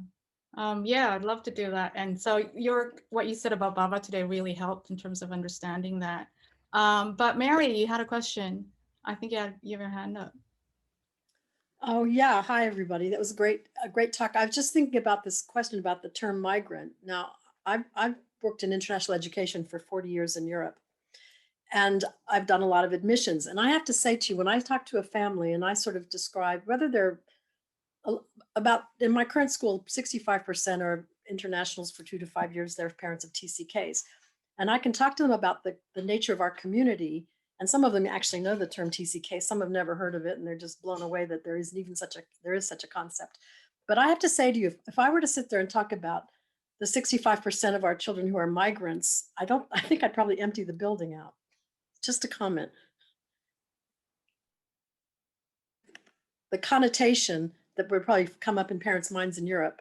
Yeah, I'd love to do that. And so what you said about Baba today really helped in terms of understanding that. But Mary, you had a question. I think you have your hand up. Oh yeah, hi everybody. That was a great talk. I was just thinking about this question about the term migrant. Now, I've worked in international education for 40 years in Europe, and I've done a lot of admissions. And I have to say to you, when I talk to a family and I sort of describe whether they're about, in my current school, 65% are internationals for 2 to 5 years, they're parents of TCKs. And I can talk to them about the nature of our community. And some of them actually know the term TCK. Some have never heard of it, and they're just blown away that there is such a concept. But I have to say to you, if I were to sit there and talk about the 65% of our children who are migrants, I think I'd probably empty the building out. Just a comment. The connotation that would probably come up in parents' minds in Europe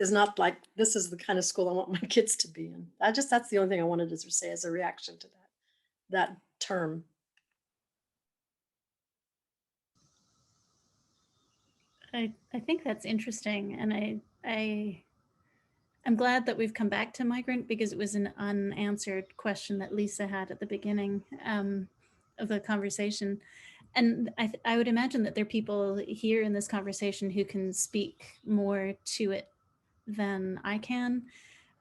is not like, this is the kind of school I want my kids to be in. That's the only thing I wanted to say as a reaction to that term. I think that's interesting, and I'm glad that we've come back to migrant, because it was an unanswered question that Lisa had at the beginning of the conversation. And I would imagine that there are people here in this conversation who can speak more to it than I can.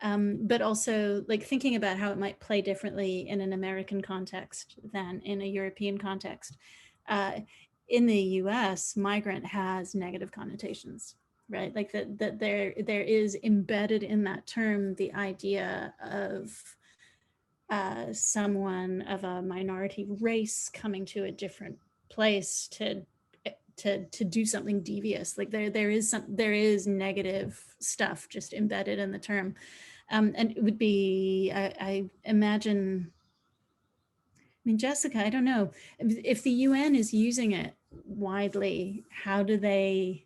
But also like thinking about how it might play differently in an American context than in a European context. In the US, migrant has negative connotations, right? Like that there is embedded in that term the idea of someone of a minority race coming to a different place to do something devious. Like there is negative stuff just embedded in the term, and it would be I imagine. I mean, Jessica, I don't know if the UN is using it widely. How do they?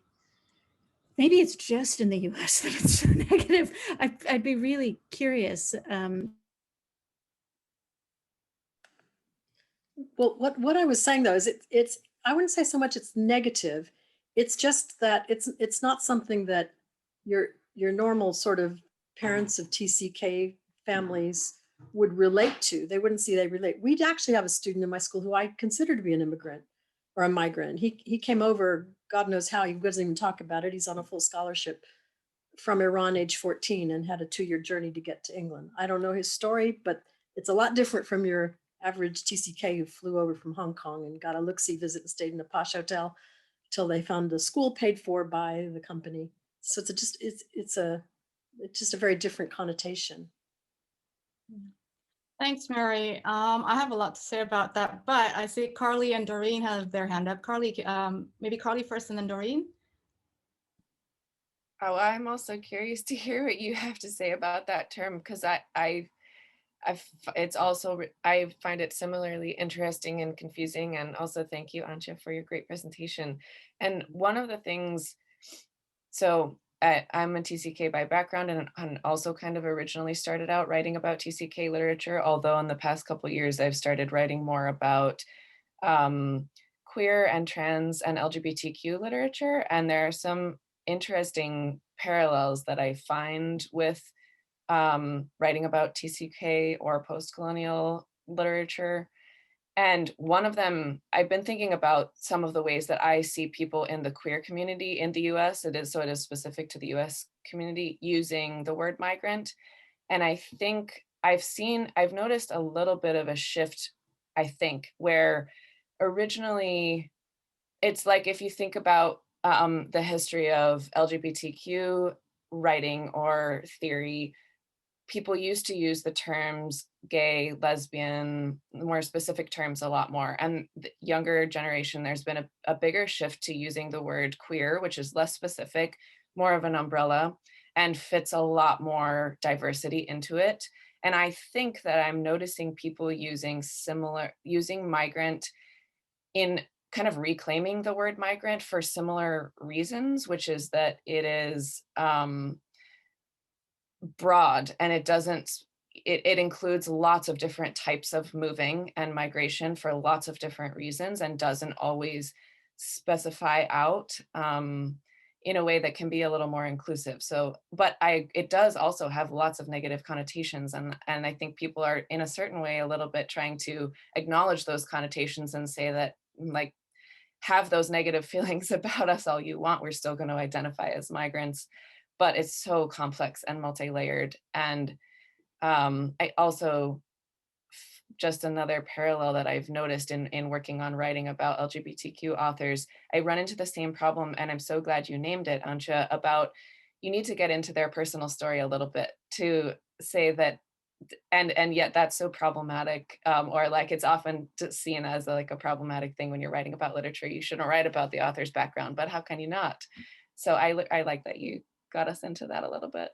Maybe it's just in the US that it's so negative. I'd be really curious. Well, what I was saying though is it's I wouldn't say so much it's negative. It's just that it's not something that your normal sort of parents of TCK families would relate to. They wouldn't see they relate. We'd actually have a student in my school who I consider to be an immigrant or a migrant. He came over, God knows how, he doesn't even talk about it. He's on a full scholarship from Iran, age 14, and had a 2-year journey to get to England. I don't know his story, but it's a lot different from your average TCK who flew over from Hong Kong and got a look-see visit and stayed in a posh hotel till they found a school paid for by the company. So it's just a very different connotation. Thanks, Mary. I have a lot to say about that, but I see Carly and Doreen have their hand up. Carly, maybe Carly first and then Doreen. Oh, I'm also curious to hear what you have to say about that term, because I find it similarly interesting and confusing. And also thank you, Antje, for your great presentation. And one of the things, so I'm a TCK by background, and also kind of originally started out writing about TCK literature, although in the past couple of years, I've started writing more about queer and trans and LGBTQ literature. And there are some interesting parallels that I find with writing about TCK or post-colonial literature. And one of them, I've been thinking about some of the ways that I see people in the queer community in the US, it is specific to the US community, using the word migrant. And I think I've noticed a little bit of a shift, I think, where originally it's like, if you think about the history of LGBTQ writing or theory, people used to use the terms gay, lesbian, more specific terms a lot more. And the younger generation, there's been a bigger shift to using the word queer, which is less specific, more of an umbrella, and fits a lot more diversity into it. And I think that I'm noticing people using migrant in kind of reclaiming the word migrant for similar reasons, which is that it is broad, and it includes lots of different types of moving and migration for lots of different reasons, and doesn't always specify out in a way that can be a little more inclusive. So, but it does also have lots of negative connotations, and I think people are in a certain way a little bit trying to acknowledge those connotations and say that, like, have those negative feelings about us all you want, we're still going to identify as migrants. But it's so complex and multi-layered. And I also, just another parallel that I've noticed in working on writing about LGBTQ authors, I run into the same problem, and I'm so glad you named it, Antje, about you need to get into their personal story a little bit to say that, and yet that's so problematic, or like it's often seen as a problematic thing when you're writing about literature. You shouldn't write about the author's background, but how can you not? So I like that you got us into that a little bit.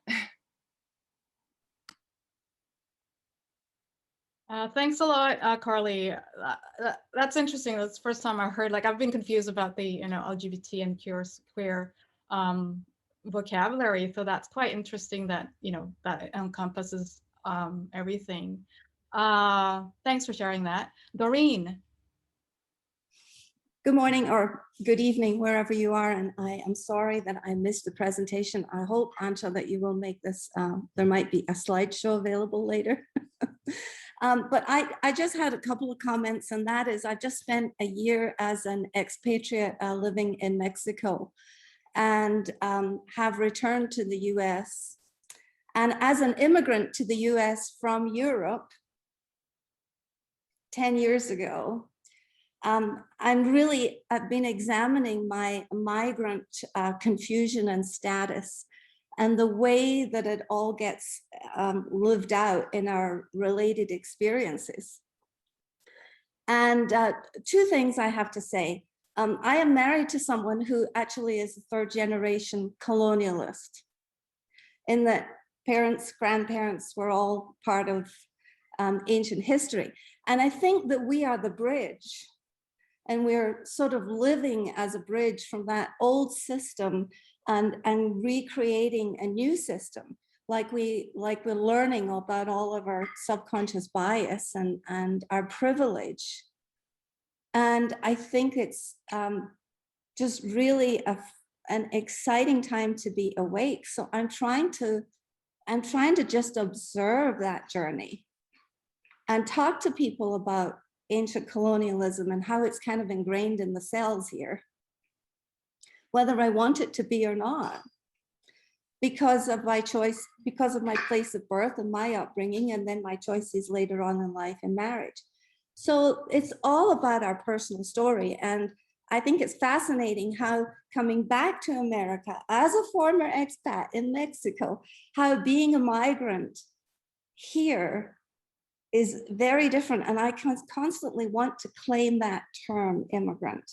Thanks a lot, Carly. That's interesting. That's the first time I heard, I've been confused about the, LGBT and queer vocabulary. So that's quite interesting that, that encompasses everything. Thanks for sharing that. Doreen. Good morning or good evening, wherever you are. And I am sorry that I missed the presentation. I hope, Antje, that you will make this, there might be a slideshow available later. But I just had a couple of comments, and that is, I just spent a year as an expatriate living in Mexico, and have returned to the US. And as an immigrant to the US from Europe 10 years ago, I've been examining my migrant confusion and status, and the way that it all gets lived out in our related experiences. And two things I have to say. I am married to someone who actually is a third-generation colonialist, in that parents, grandparents were all part of ancient history. And I think that we are the bridge. And we're sort of living as a bridge from that old system and recreating a new system, like we're learning about all of our subconscious bias and our privilege. And I think it's just really an exciting time to be awake. So I'm trying to just observe that journey and talk to people about ancient colonialism and how it's kind of ingrained in the cells here, whether I want it to be or not, because of my choice, because of my place of birth and my upbringing, and then my choices later on in life and marriage. So it's all about our personal story. And I think it's fascinating how, coming back to America as a former expat in Mexico, how being a migrant here is very different. And I constantly want to claim that term, immigrant,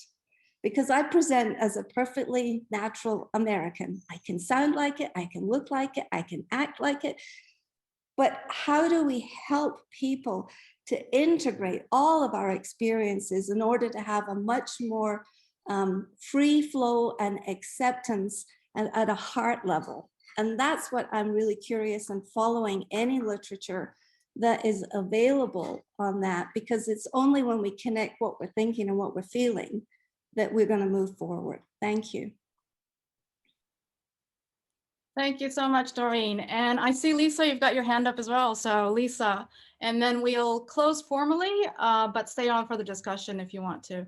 because I present as a perfectly natural American. I can sound like it, I can look like it, I can act like it. But how do we help people to integrate all of our experiences in order to have a much more free flow and acceptance and at a heart level? And that's what I'm really curious in following any literature that is available on that, because it's only when we connect what we're thinking and what we're feeling that we're going to move forward. Thank you. Thank you so much, Doreen. And I see, Lisa, you've got your hand up as well. So Lisa, and then we'll close formally, but stay on for the discussion if you want to.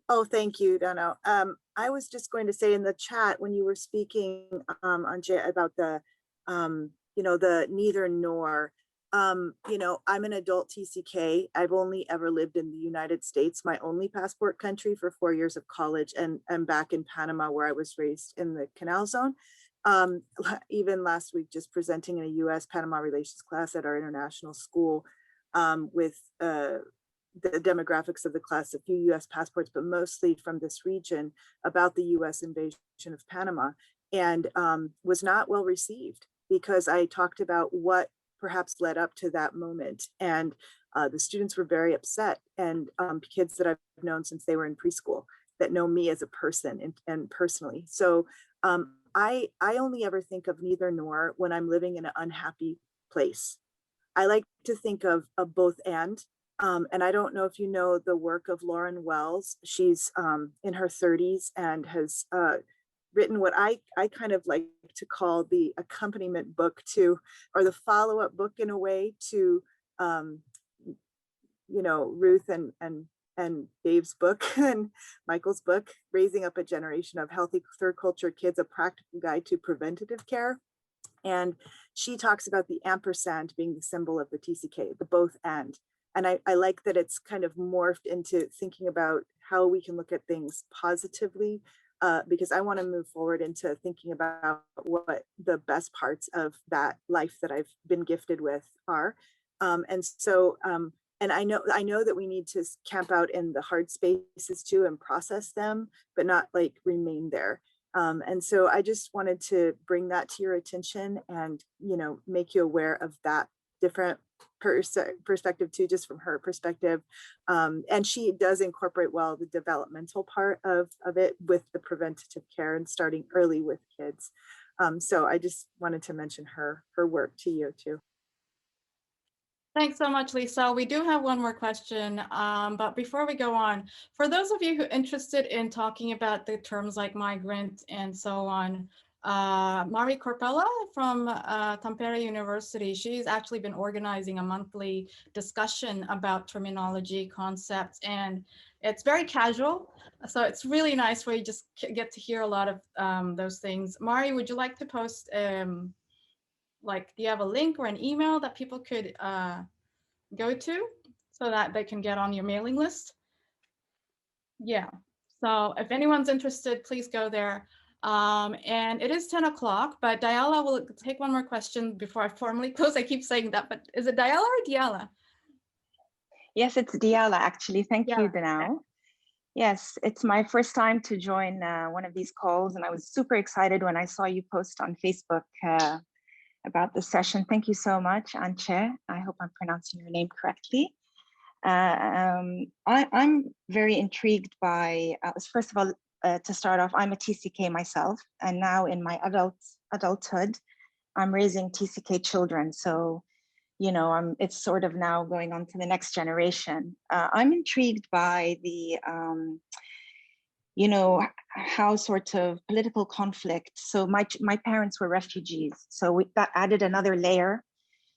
Oh, thank you, Donna. I was just going to say in the chat when you were speaking, Antje, about the, the neither nor, you know, I'm an adult TCK. I've only ever lived in the United States, my only passport country, for 4 years of college, and I'm back in Panama, where I was raised in the Canal Zone. Even last week, just presenting in a US Panama relations class at our international school, with the demographics of the class, a few US passports, but mostly from this region, about the US invasion of Panama, and was not well received, because I talked about what perhaps led up to that moment. And the students were very upset, and kids that I've known since they were in preschool, that know me as a person and personally. So I only ever think of neither nor when I'm living in an unhappy place. I like to think of both and. And I don't know if you know the work of Lauren Wells. She's in her 30s and has written what I kind of like to call the accompaniment book to, or the follow-up book in a way to, you know, Ruth and Dave's book and Michael's book, Raising Up a Generation of Healthy Third Culture Kids, a Practical Guide to Preventative Care. And she talks about the ampersand being the symbol of the TCK, the both and. And I like that it's kind of morphed into thinking about how we can look at things positively, because I want to move forward into thinking about what the best parts of that life that I've been gifted with are. And so, and I know that we need to camp out in the hard spaces too and process them, but not like remain there. And so I just wanted to bring that to your attention and, you know, make you aware of that different perspective too, just from her perspective. And she does incorporate well the developmental part of it with the preventative care and starting early with kids. So I just wanted to mention her work to you too. Thanks so much, Lisa. We do have one more question, but before we go on, for those of you who are interested in talking about the terms like migrant and so on, Mari Corpella from Tampere University, she's actually been organizing a monthly discussion about terminology, concepts, and it's very casual. So it's really nice where you just get to hear a lot of those things. Mari, would you like to post like, do you have a link or an email that people could go to so that they can get on your mailing list? Yeah, so if anyone's interested, please go there. And it is 10 o'clock, but Diala will take one more question before I formally close. I keep saying that, but is it Diala or Diala? Yes, it's Diala, actually. Thank you, Danao. Yes, it's my first time to join one of these calls, and I was super excited when I saw you post on Facebook about the session. Thank you so much, Antje. I hope I'm pronouncing your name correctly. I'm very intrigued by, first of all, to start off, I'm a TCK myself, and now in my adulthood, I'm raising TCK children. So, you know, it's sort of now going on to the next generation. I'm intrigued by the, you know, how sort of political conflict. So my parents were refugees, so that added another layer.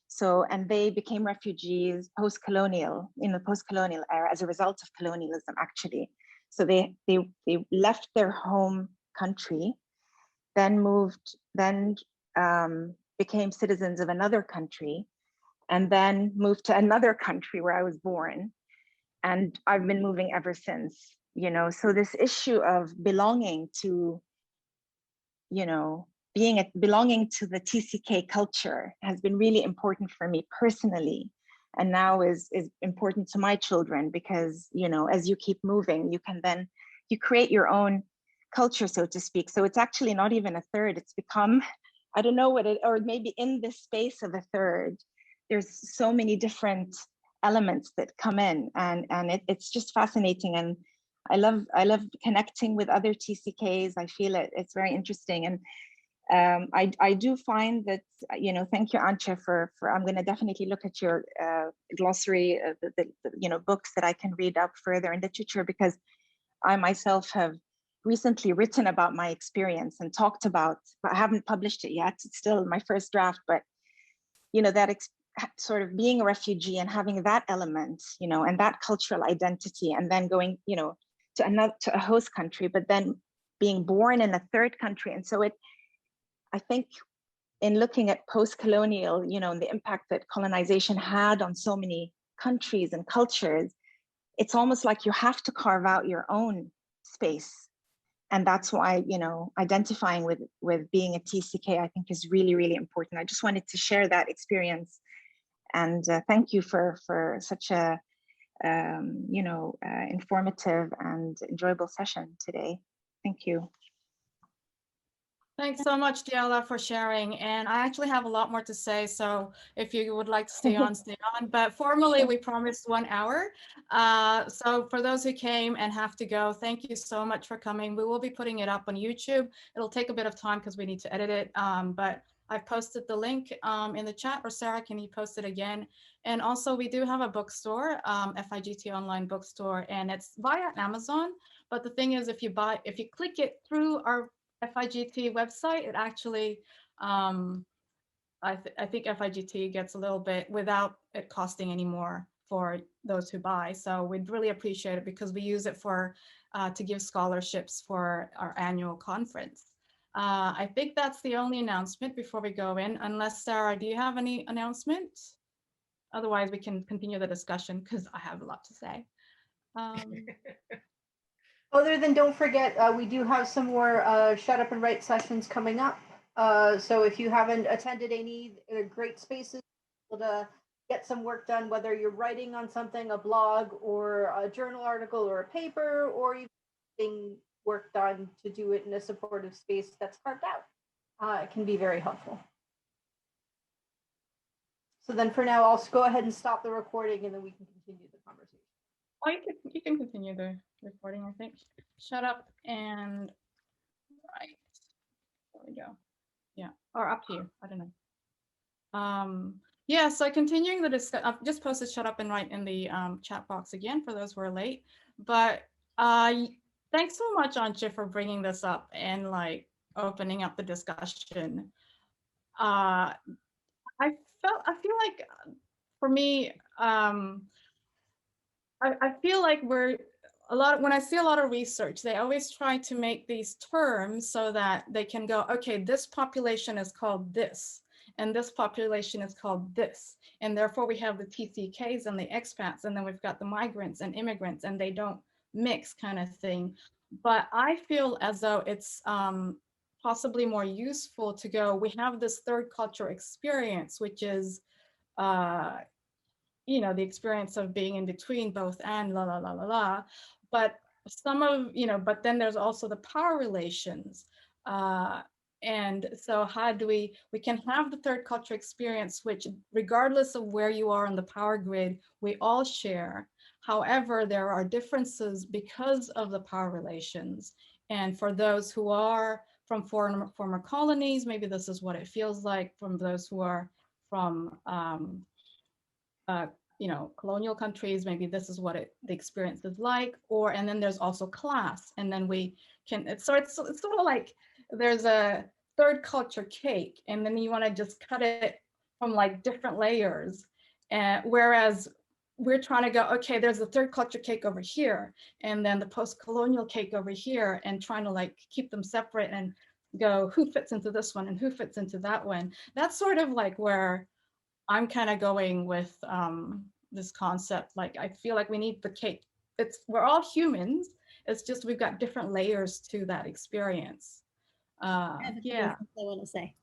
So, and they became refugees post-colonial, in the post-colonial era as a result of colonialism, actually. So they left their home country, then became citizens of another country, and then moved to another country where I was born. And I've been moving ever since, you know. So this issue of belonging to, you know, belonging to the TCK culture has been really important for me personally, and now is important to my children, because, you know, as you keep moving, you create your own culture, so to speak. So it's actually not even a third, it's become, I don't know what it, or maybe in this space of a third, there's so many different elements that come in, and it's just fascinating. And I love connecting with other TCKs. I feel it's very interesting. And I do find that, you know, thank you, Antje, for I'm going to definitely look at your glossary, the you know, books that I can read up further in literature, because I myself have recently written about my experience and talked about, but I haven't published it yet. It's still my first draft, but, you know, that sort of being a refugee and having that element, you know, and that cultural identity, and then going, you know, to a host country, but then being born in a third country. And so I think in looking at post-colonial, you know, and the impact that colonization had on so many countries and cultures, it's almost like you have to carve out your own space. And that's why, you know, identifying with being a TCK, I think is really, really important. I just wanted to share that experience. And thank you for such a, you know, informative and enjoyable session today. Thank you. Thanks so much, Diala, for sharing. And I actually have a lot more to say, so if you would like to stay on, stay on. But formally, we promised 1 hour. So for those who came and have to go, thank you so much for coming. We will be putting it up on YouTube. It'll take a bit of time because we need to edit it, but I've posted the link in the chat, or Sarah, can you post it again? And also we do have a bookstore, FIGT online bookstore, and it's via Amazon. But the thing is, if you click it through our FIGT website, it actually, I think FIGT gets a little bit without it costing any more for those who buy. So we'd really appreciate it because we use it for to give scholarships for our annual conference. I think that's the only announcement before we go in, unless Sarah, do you have any announcements? Otherwise, we can continue the discussion because I have a lot to say. Other than, don't forget, we do have some more Shut Up and Write sessions coming up. So if you haven't attended any, great spaces to get some work done, whether you're writing on something, a blog or a journal article or a paper, or even getting work done, to do it in a supportive space that's carved out. It can be very helpful. So then for now, I'll go ahead and stop the recording and then we can continue the conversation. Oh, you can continue the recording, I think. Shut up and write. There we go. Yeah, or up to you. I don't know. Yeah, so continuing the discussion, I've just posted Shut Up and Write in the chat box again for those who are late. But thanks so much, Antje, for bringing this up and like opening up the discussion. I feel like for me, I feel like when I see a lot of research, they always try to make these terms so that they can go, okay, this population is called this, and this population is called this. And therefore we have the TCKs and the expats, and then we've got the migrants and immigrants, and they don't mix kind of thing. But I feel as though it's possibly more useful to go, we have this third culture experience, which is, you know, the experience of being in between both and la la la la la. But some of, you know, but then there's also the power relations. And so how do we can have the third culture experience, which regardless of where you are on the power grid, we all share. However, there are differences because of the power relations. And for those who are from former colonies, maybe this is what it feels like. From those who are from you know, colonial countries, maybe this is what the experience is like. Or, and then there's also class, and then we can, it's sort of like there's a third culture cake, and then you want to just cut it from like different layers. And whereas we're trying to go, okay, there's the third culture cake over here, and then the post-colonial cake over here, and trying to like keep them separate and go, who fits into this one and who fits into that one. That's sort of like where I'm kind of going with this concept. Like, I feel like we need the cake. We're all humans. It's just we've got different layers to that experience. Yeah. I want to say.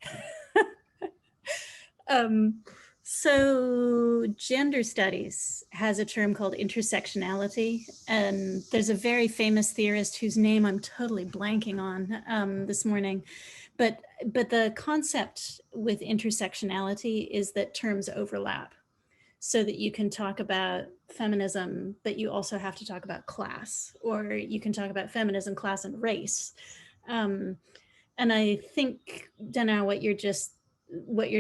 So gender studies has a term called intersectionality, and there's a very famous theorist whose name I'm totally blanking on this morning. But the concept with intersectionality is that terms overlap, so that you can talk about feminism, but you also have to talk about class, or you can talk about feminism, class, and race. And I think, Dana, what you're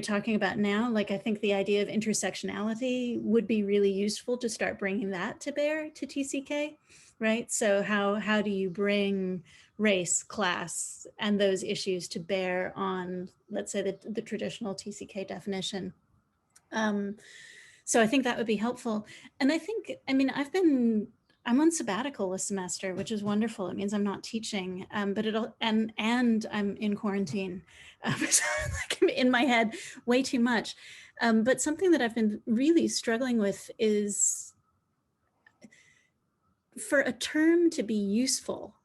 talking about now, like, I think the idea of intersectionality would be really useful to start bringing that to bear to TCK, right? So how do you bring race, class, and those issues to bear on, let's say, the traditional TCK definition? So I think that would be helpful. And I think, I mean, I've I'm on sabbatical this semester, which is wonderful. It means I'm not teaching, but and I'm in quarantine. So like I'm in my head way too much. But something that I've been really struggling with is for a term to be useful.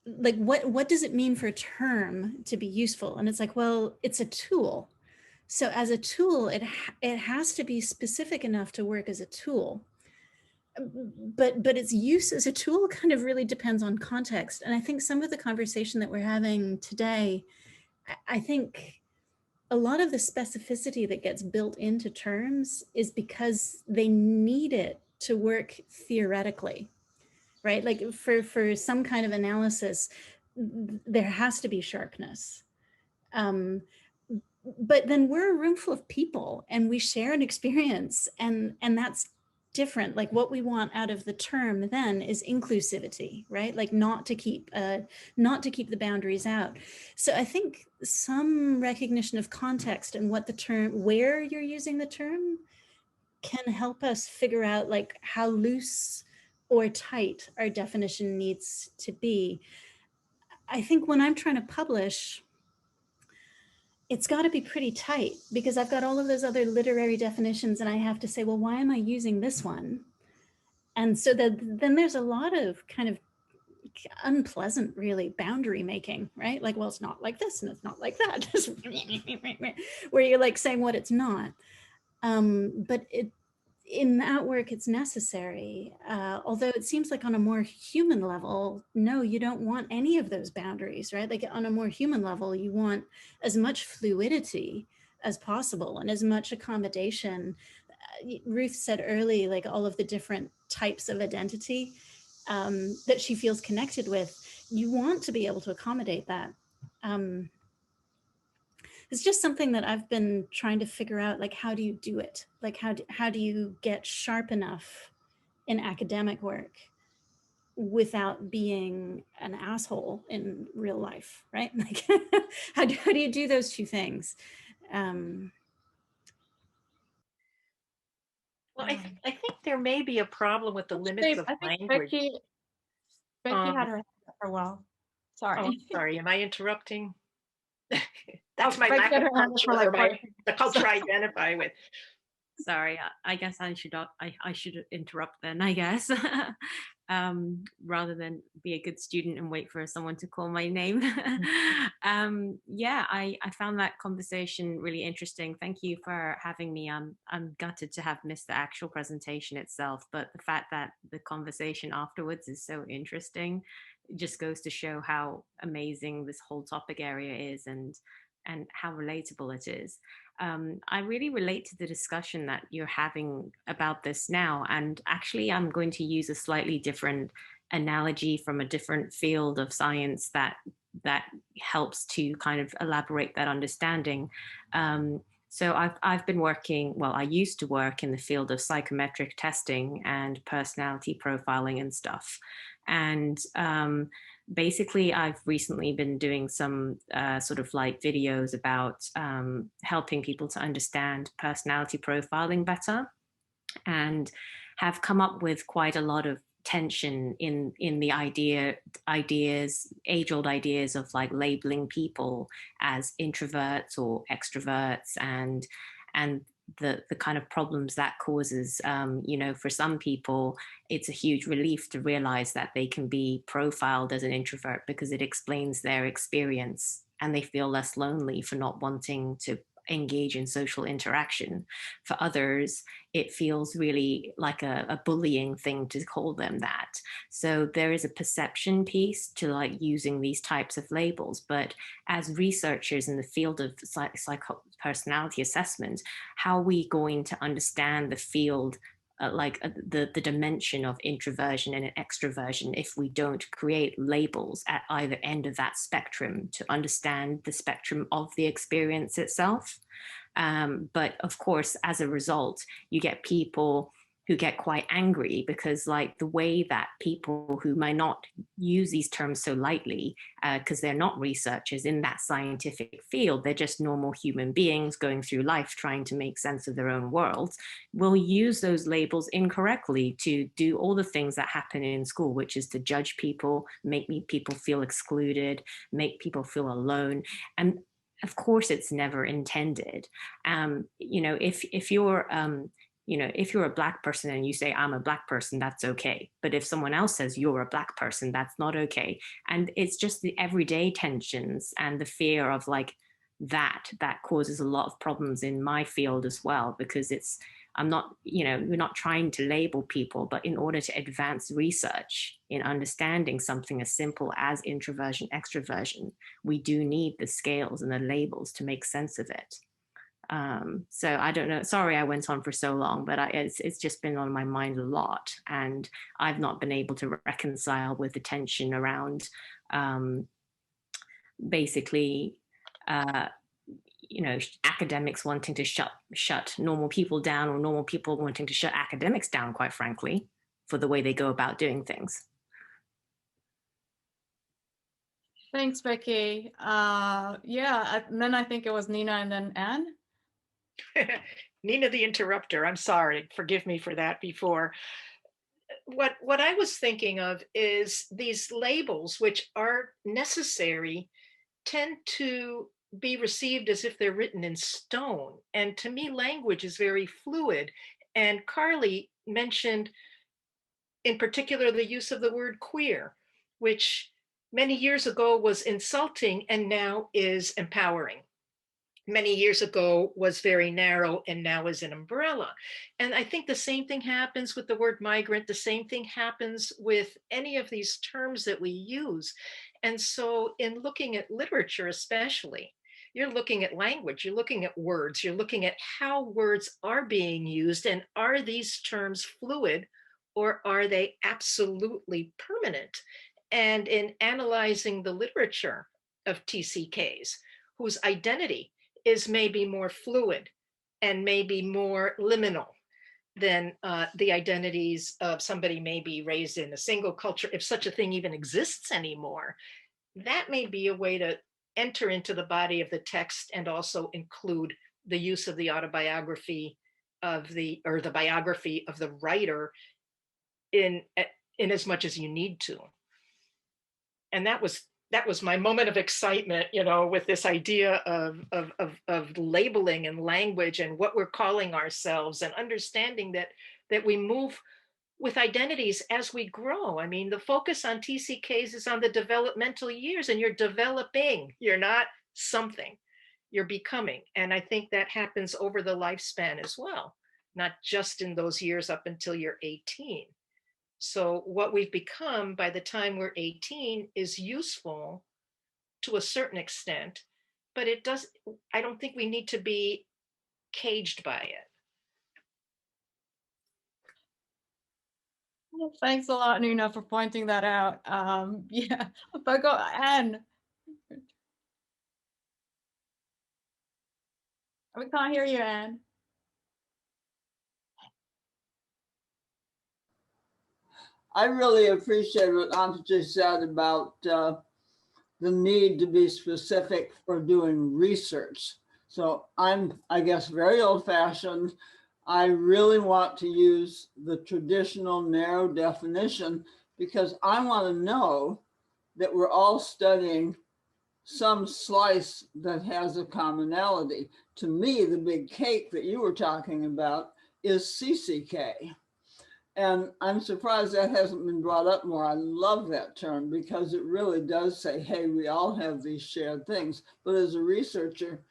Like what does it mean for a term to be useful? And it's like, well, it's a tool. So as a tool, it has to be specific enough to work as a tool. But its use as a tool kind of really depends on context. And I think some of the conversation that we're having today, I think a lot of the specificity that gets built into terms is because they need it to work theoretically, right? Like for some kind of analysis, there has to be sharpness. But then we're a room full of people and we share an experience, and that's different. Like what we want out of the term then is inclusivity, right? Like not to keep the boundaries out. So I think some recognition of context and what the term, where you're using the term, can help us figure out like how loose or tight our definition needs to be. I think when I'm trying to publish, it's got to be pretty tight because I've got all of those other literary definitions and I have to say, well, why am I using this one? And so then there's a lot of kind of unpleasant, really, boundary making, right? Like, well, it's not like this and it's not like that, where you're like saying what it's not. But in that work, it's necessary. Although it seems like on a more human level, no, you don't want any of those boundaries, right? Like on a more human level, you want as much fluidity as possible and as much accommodation. Ruth said early, like all of the different types of identity that she feels connected with, you want to be able to accommodate that. It's just something that I've been trying to figure out, like, how do you do it? Like, how do you get sharp enough in academic work without being an asshole in real life, right? Like, how do you do those two things? Well, I think there may be a problem with the limits of I think language. Becky had her hand up for a while. Sorry. Oh, sorry, am I interrupting? That's my Becky lack had of her hand up for culture, like the culture I identify with. Sorry, I guess I should interrupt then, I guess, rather than be a good student and wait for someone to call my name. Yeah, I found that conversation really interesting. Thank you for having me. I'm gutted to have missed the actual presentation itself, but the fact that the conversation afterwards is so interesting, it just goes to show how amazing this whole topic area is and how relatable it is. I really relate to the discussion that you're having about this now. And actually, I'm going to use a slightly different analogy from a different field of science that helps to kind of elaborate that understanding. So I've been working, well, I used to work in the field of psychometric testing and personality profiling and stuff. And basically, I've recently been doing some sort of like videos about helping people to understand personality profiling better, and have come up with quite a lot of tension in the age-old ideas of like labeling people as introverts or extroverts, and the kind of problems that causes. You know, for some people, it's a huge relief to realize that they can be profiled as an introvert because it explains their experience and they feel less lonely for not wanting to engage in social interaction. For others, it feels really like a bullying thing to call them that. So there is a perception piece to like using these types of labels. But as researchers in the field of personality assessment, how are we going to understand the field, the dimension of introversion and extroversion, if we don't create labels at either end of that spectrum to understand the spectrum of the experience itself? But of course, as a result, you get people who get quite angry because like the way that people who might not use these terms so lightly because they're not researchers in that scientific field, they're just normal human beings going through life trying to make sense of their own worlds, will use those labels incorrectly to do all the things that happen in school, which is to judge people, make people feel excluded, make people feel alone. And of course it's never intended. You know, if you're you know, if you're a Black person and you say, I'm a Black person, that's okay. But if someone else says you're a Black person, that's not okay. And it's just the everyday tensions and the fear of like that causes a lot of problems in my field as well, because it's, I'm not, you know, we're not trying to label people, but in order to advance research in understanding something as simple as introversion, extroversion, we do need the scales and the labels to make sense of it. So I don't know, sorry I went on for so long, but it's just been on my mind a lot, and I've not been able to reconcile with the tension around basically, you know, academics wanting to shut normal people down, or normal people wanting to shut academics down, quite frankly, for the way they go about doing things. Thanks, Becky. Yeah, and then I think it was Nina and then Anne. Nina the interrupter, I'm sorry, forgive me for that before. What I was thinking of is these labels, which are necessary, tend to be received as if they're written in stone. And to me, language is very fluid. And Carly mentioned in particular the use of the word queer, which many years ago was insulting and now is empowering. Many years ago was very narrow and now is an umbrella. And I think the same thing happens with the word migrant. The same thing happens with any of these terms that we use. And so in looking at literature, especially, you're looking at language, you're looking at words, you're looking at how words are being used, and are these terms fluid or are they absolutely permanent? And in analyzing the literature of TCKs, whose identity is maybe more fluid and maybe more liminal than the identities of somebody maybe raised in a single culture, if such a thing even exists anymore, that may be a way to enter into the body of the text and also include the use of the autobiography of the, or the biography of the writer in as much as you need to. And that was my moment of excitement, you know, with this idea of labeling and language and what we're calling ourselves, and understanding that we move with identities as we grow. I mean, the focus on TCKs is on the developmental years, and you're developing. You're not something, you're becoming. And I think that happens over the lifespan as well, not just in those years up until you're 18. So what we've become by the time we're 18 is useful to a certain extent, but I don't think we need to be caged by it. Well, thanks a lot, Nina, for pointing that out. Yeah, but go, Anne. We can't hear you, Anne. I really appreciate what Antje said about the need to be specific for doing research. So I'm, I guess, very old-fashioned. I really want to use the traditional narrow definition because I want to know that we're all studying some slice that has a commonality. To me, the big cake that you were talking about is CCK. And I'm surprised that hasn't been brought up more. I love that term because it really does say, hey, we all have these shared things. But as a researcher,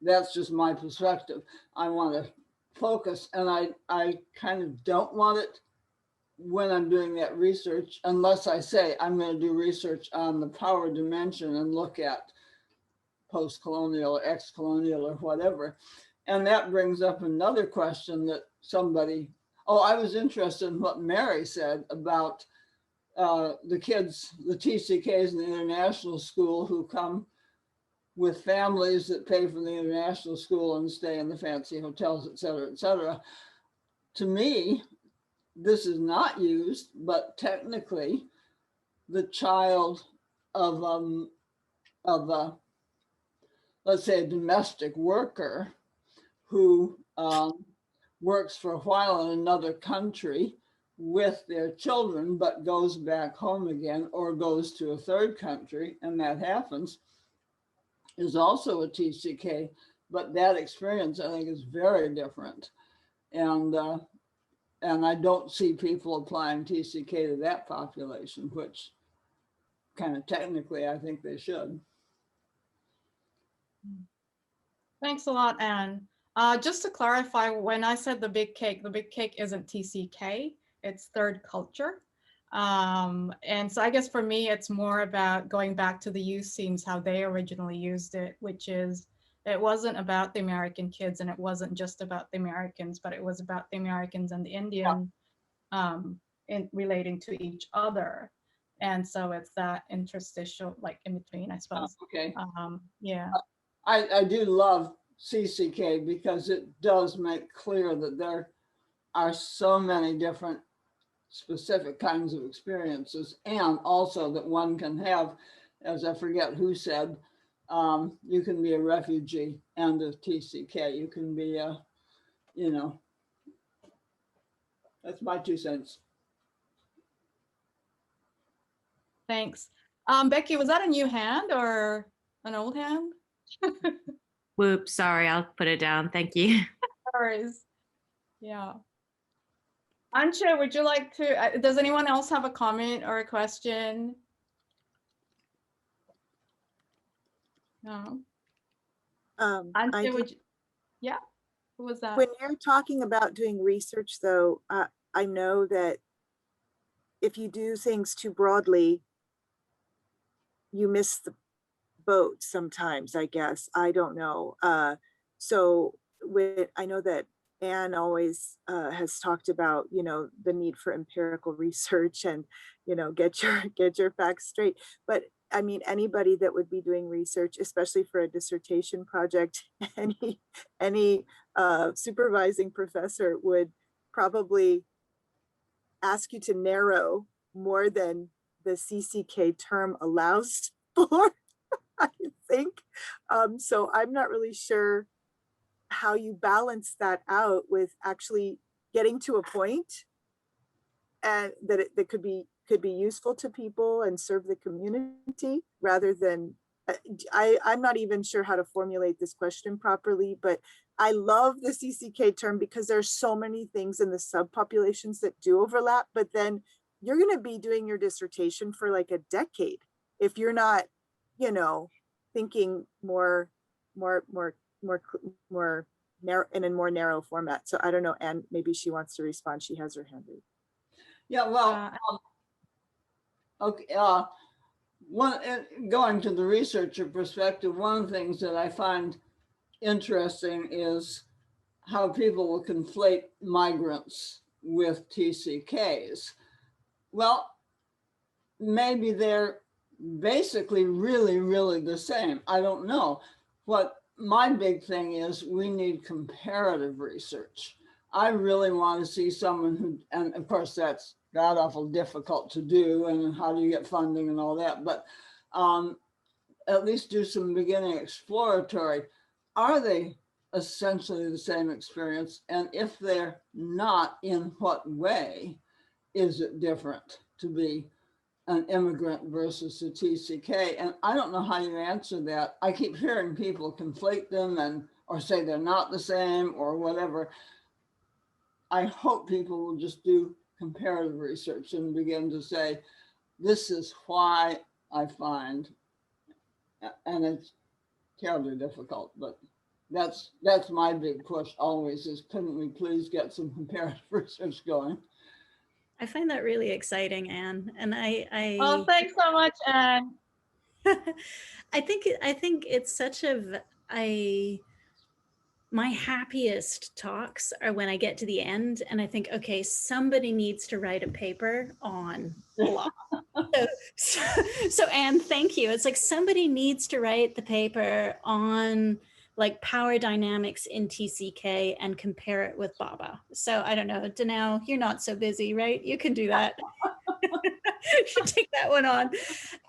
that's just my perspective. I want to focus, and I kind of don't want it when I'm doing that research, unless I say I'm going to do research on the power dimension and look at post-colonial or ex-colonial or whatever. And that brings up another question that somebody, oh, I was interested in what Mary said about the kids, the TCKs in the international school who come with families that pay for the international school and stay in the fancy hotels, et cetera, et cetera. to me, this is not used, but technically the child of a, let's say, a domestic worker who works for a while in another country with their children, but goes back home again or goes to a third country, and that happens, is also a TCK, but that experience I think is very different. And I don't see people applying TCK to that population, which kind of technically I think they should. Thanks a lot, Anne. Just to clarify, when I said the big cake isn't TCK, it's third culture. And so I guess for me, it's more about going back to the use themes, how they originally used it, which is, it wasn't about the American kids and it wasn't just about the Americans, but it was about the Americans and the Indian in relating to each other. And so it's that interstitial, like in between, I suppose. Okay. Yeah. I do love CCK because it does make clear that there are so many different specific kinds of experiences, and also that one can have, as I forget who said, you can be a refugee and a TCK. You can be a, you know, that's my 2 cents. Thanks. Becky, was that a new hand or an old hand? Whoops, sorry, I'll put it down. Thank you. Yeah. Antje, would you like to, does anyone else have a comment or a question? No. Antje, would you, yeah, who was that? When you're talking about doing research though, I know that if you do things too broadly, you miss the boat sometimes, I guess. I don't know. So I know that Anne always has talked about, you know, the need for empirical research and, you know, get your facts straight. But I mean, anybody that would be doing research, especially for a dissertation project, any supervising professor would probably ask you to narrow more than the CCK term allows for, I think. So I'm not really sure how you balance that out with actually getting to a point and that could be useful to people and serve the community, rather than, I'm not even sure how to formulate this question properly, but I love the CCK term because there's so many things in the subpopulations that do overlap, but then you're going to be doing your dissertation for like a decade if you're not, you know, thinking more narrow, in a more narrow format. So I don't know, Anne, maybe she wants to respond. She has her hand raised. Yeah, well, okay. Going to the researcher perspective, one of the things that I find interesting is how people will conflate migrants with TCKs. Well, maybe they're basically really the same. I don't know. What my big thing is, we need comparative research. I really want to see someone who, and of course that's god awful difficult to do, and how do you get funding and all that, but at least do some beginning exploratory. Are they essentially the same experience? And if they're not, in what way is it different to be an immigrant versus a TCK? And I don't know how you answer that. I keep hearing people conflate them or say they're not the same or whatever. I hope people will just do comparative research and begin to say, this is why I find, and it's terribly difficult, but that's my big push always, is couldn't we please get some comparative research going? I find that really exciting, Anne. And Oh, thanks so much, Anne. I think it's such my happiest talks are when I get to the end and I think, okay, somebody needs to write a paper on blah. So Anne, thank you. It's like somebody needs to write the paper on like power dynamics in TCK and compare it with Baba. So I don't know, Danao, you're not so busy, right? You can do that. You should take that one on.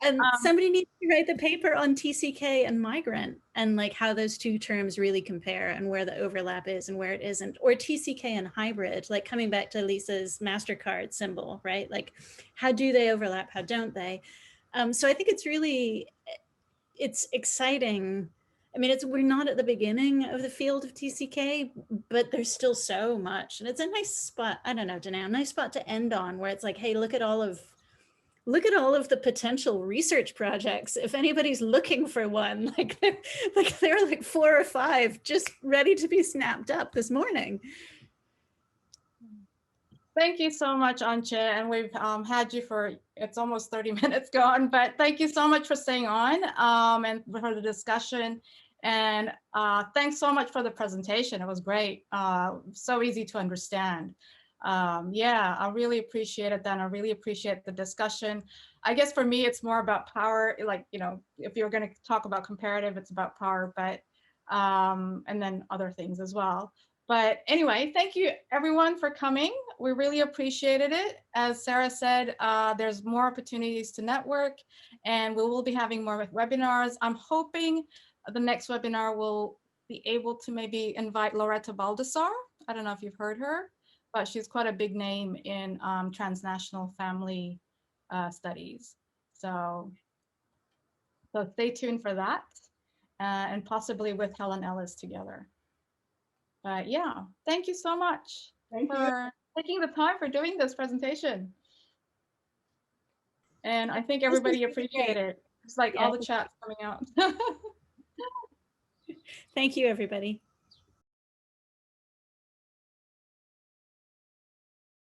And somebody needs to write the paper on TCK and migrant and like how those two terms really compare and where the overlap is and where it isn't, or TCK and hybrid, like coming back to Lisa's MasterCard symbol, right? Like how do they overlap? How don't they? So I think it's exciting. I mean, we're not at the beginning of the field of TCK, but there's still so much. And it's a nice spot, I don't know, Danao, nice spot to end on where it's like, hey, look at all of the potential research projects. If anybody's looking for one, like there are like 4 or 5 just ready to be snapped up this morning. Thank you so much, Antje. And we've had you for, it's almost 30 minutes gone, but thank you so much for staying on and for the discussion. And thanks so much for the presentation. It was great. So easy to understand. Yeah, I really appreciate it, Dan. I really appreciate the discussion. I guess for me, it's more about power. Like, you know, if you're going to talk about comparative, it's about power, but and then other things as well. But anyway, thank you everyone for coming. We really appreciated it. As Sarah said, there's more opportunities to network and we will be having more webinars. I'm hoping the next webinar will be able to maybe invite Loretta Baldassar. I don't know if you've heard her, but she's quite a big name in transnational family studies. So stay tuned for that and possibly with Helen Ellis together. But yeah, thank you so much for taking the time for doing this presentation. And I think everybody appreciated it. It's like all the chats coming out. Thank you, everybody.